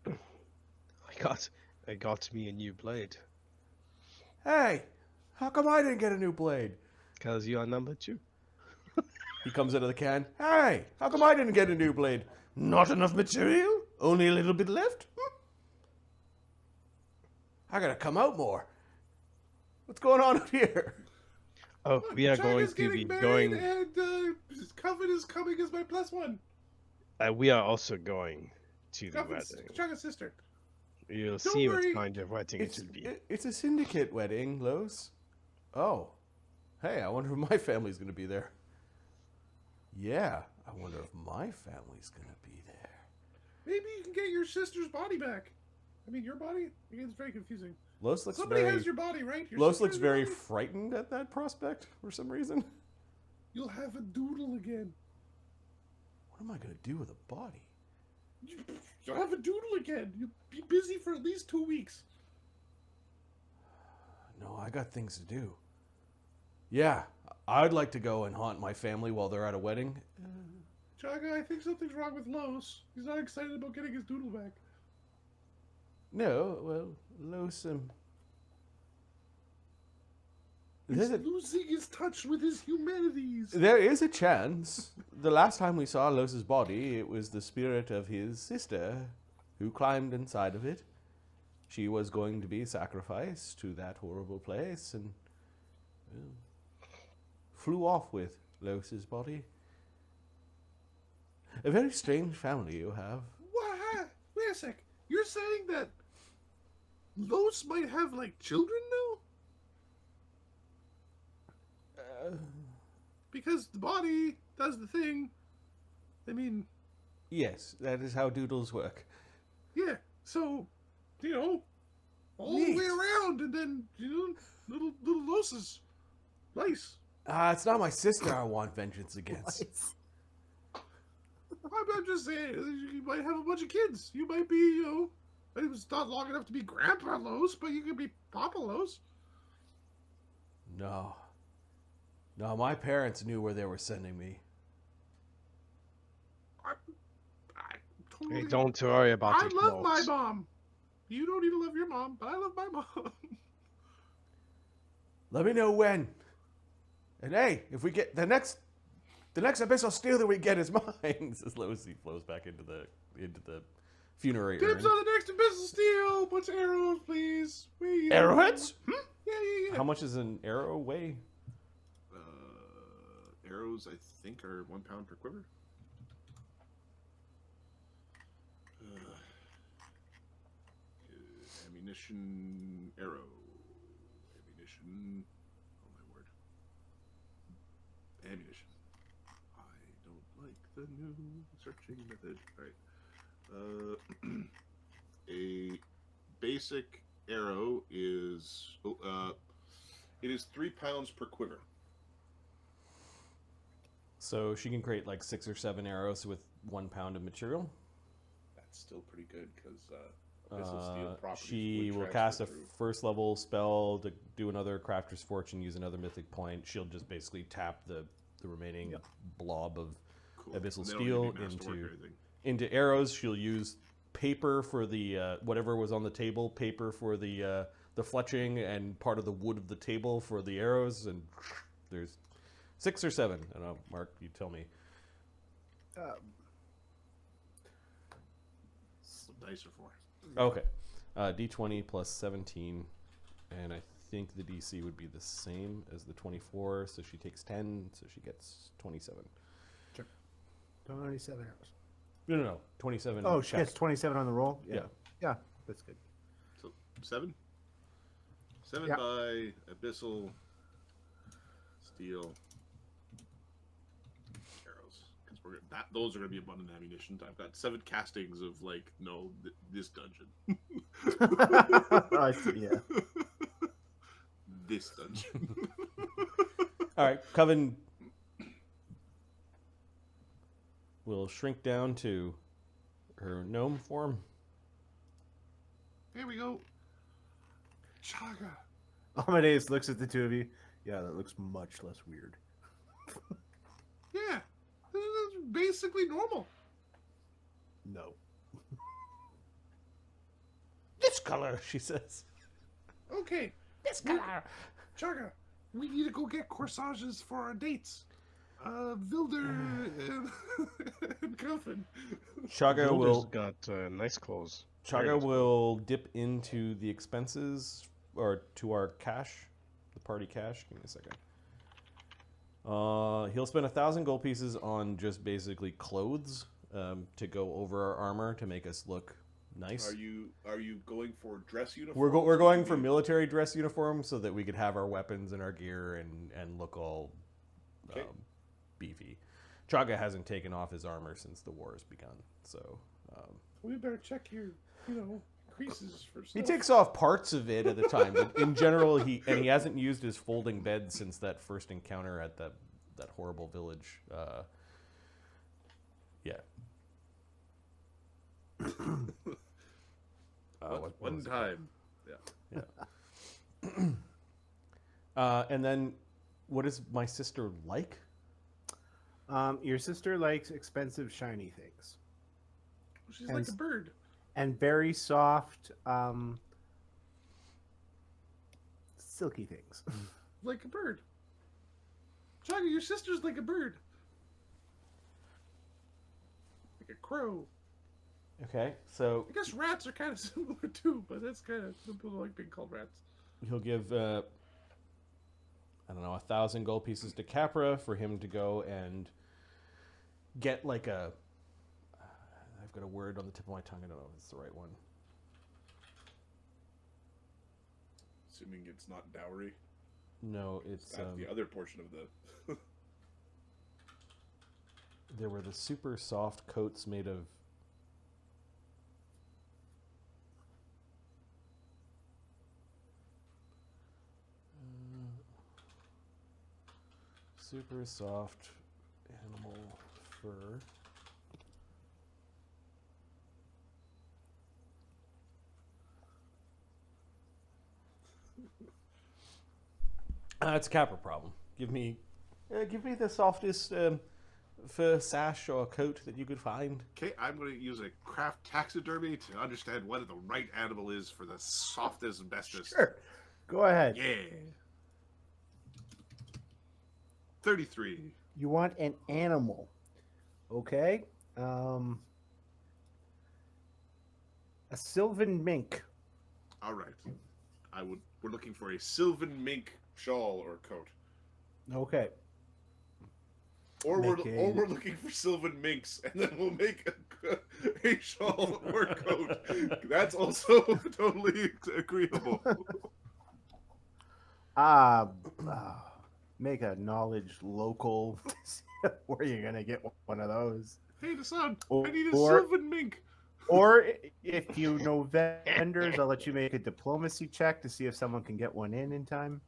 I got me a new blade. Hey, how come I didn't get a new blade? Cause you are number 2. He comes out of the can. Hey, how come I didn't get a new blade? Not enough material? Only a little bit left? I gotta come out more. What's going on up here? Oh, we are going Chagga's to be getting going. married, and Coven is coming as my +1. We are also going to the Coven's wedding. Chagga's sister. You'll Don't see worry. what kind of wedding it will be. It's a syndicate wedding, Los. Oh. Hey, I wonder if my family's gonna be there. Yeah, I wonder if my family's gonna be there. Maybe you can get your sister's body back. I mean, your body? Again, it's very confusing. Los looks Somebody very... has your body, right? Your Los sister looks has your very body? frightened at that prospect for some reason. You'll have a doodle again. What am I gonna do with a body? You'll have a doodle again. You'll be busy for at least 2 weeks. No, I got things to do. Yeah, I'd like to go and haunt my family while they're at a wedding. Chagga, I think something's wrong with Los. He's not excited about getting his doodle back. No, well, Los, He's losing his touch with his humanities. there is a chance. The last time we saw Los's body, it was the spirit of his sister who climbed inside of it. She was going to be sacrificed to that horrible place and well, flew off with Los's body. A very strange family you have. What? Wait a sec. You're saying that Los might have, like, children now? Because the body does the thing. I mean... Yes, that is how doodles work. Yeah, so, you know, all Neat. the way around, and then, you know, little Los's. Nice. It's not my sister I want vengeance against. I'm just saying, you might have a bunch of kids. You might be, you know, it was not long enough to be Grandpa Los, but you could be Papa Los. No. No, my parents knew where they were sending me. I totally... Hey, don't worry about I it. love my Los. mom. You don't need to love your mom, but I love my mom. Let me know when. And hey, if we get the next abyssal steel that we get is mine, says Los. He flows back into the funerary urn. Dibs on the next abyssal steel. Bunch of arrows, please. Arrowheads? Yeah. How much is an arrow weigh? Arrows, I think, are 1 pound per quiver. Ammunition, arrow. Ammunition. Oh my word. Ammunition. I don't like the new searching method. Alright. A basic arrow is it is 3 pounds per quiver. So she can create like 6 or 7 arrows with 1 pound of material. That's still pretty good because abyssal steel properties She would will cast a transfer through. first level spell to do another crafter's fortune, use another mythic point. She'll just basically tap the remaining blob of Cool. abyssal And they don't steel need to be masterwork or anything. into arrows. She'll use paper for the whatever was on the table, paper for the fletching, and part of the wood of the table for the arrows. And there's 6 or 7. I don't know, Mark, you tell me. What dice are for? Okay. D20 plus 17, and I think the DC would be the same as the 24, so she takes 10, so she gets 27. 27 arrows. No. 27. Oh, she check. gets 27 on the roll? Yeah. Yeah, that's good. So 7? 7 Yeah. by Abyssal Steel arrows. Because those are going to be abundant ammunition. I've got 7 castings of, like, this dungeon. I see, yeah. This dungeon. All right, Coven will shrink down to her gnome form. Here we go. Chagga. Amadeus looks at the two of you. Yeah, that looks much less weird. Yeah. This is basically normal. No. This color, she says. Okay. This color. Chagga, we need to go get corsages for our dates. Vilder and Coven. Chagga Wilder's will got nice clothes. Chagga will dip into the expenses or to our cash, the party cash. Give me a second. He'll spend 1,000 gold pieces on just basically clothes to go over our armor to make us look nice. Are you going for dress uniform? We're going for military dress uniforms so that we could have our weapons and our gear and look all beefy. Chagga hasn't taken off his armor since the war has begun, so We better check your, creases for stuff. he takes off parts of it at a time, but in general he hasn't used his folding bed since that first encounter at that horrible village. One time. Yeah. And then, what is my sister like? Your sister likes expensive, shiny things. She's like a bird. And very soft, silky things. Like a bird. Chagga, your sister's like a bird. Like a crow. Okay, so I guess rats are kind of similar too, but that's kind of, some people like being called rats. he'll give, 1,000 gold pieces to Capra for him to go and get like I've got a word on the tip of my tongue, I don't know if it's the right one. Assuming it's not dowry. No, it's, That's the other portion of the... there were the super soft coats made of super soft animal fur. It's a Capra problem. Give me the softest fur sash or coat that you could find. Okay, I'm going to use a craft taxidermy to understand what the right animal is for the softest and bestest. Sure. Go ahead. Yeah. 33. You want an animal. Okay. A sylvan mink. All right. We're looking for a sylvan mink shawl or coat. Okay. Or we're looking for sylvan minks, and then we'll make a shawl or coat. That's also totally agreeable. Make a knowledge local to see where you're gonna get one of those. Hey, Dassod, I need a Or- sylvan mink. Or if you know vendors, I'll let you make a diplomacy check to see if someone can get one in time.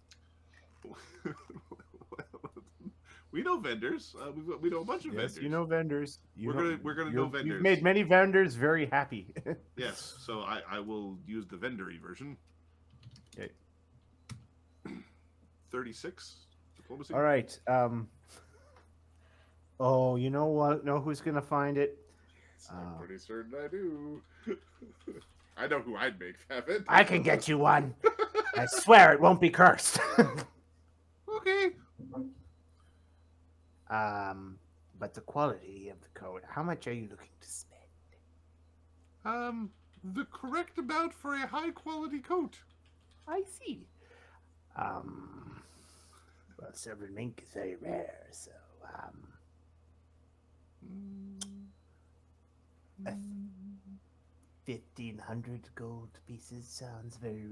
We know vendors. We know a bunch of Yes, vendors. you know vendors. We're gonna know vendors. You've made many vendors very happy. Yes, so I will use the vendory version. Okay. 36 diplomacy. All right. Oh, you know what? Know who's gonna find it? Yes, I'm pretty certain I do. I know who I'd make have it. I can get you one. I swear it won't be cursed. Okay. but the quality of the coat, how much are you looking to spend? The correct amount for a high quality coat. I see. Well, silver mink is very rare, so, 1,500 gold pieces sounds very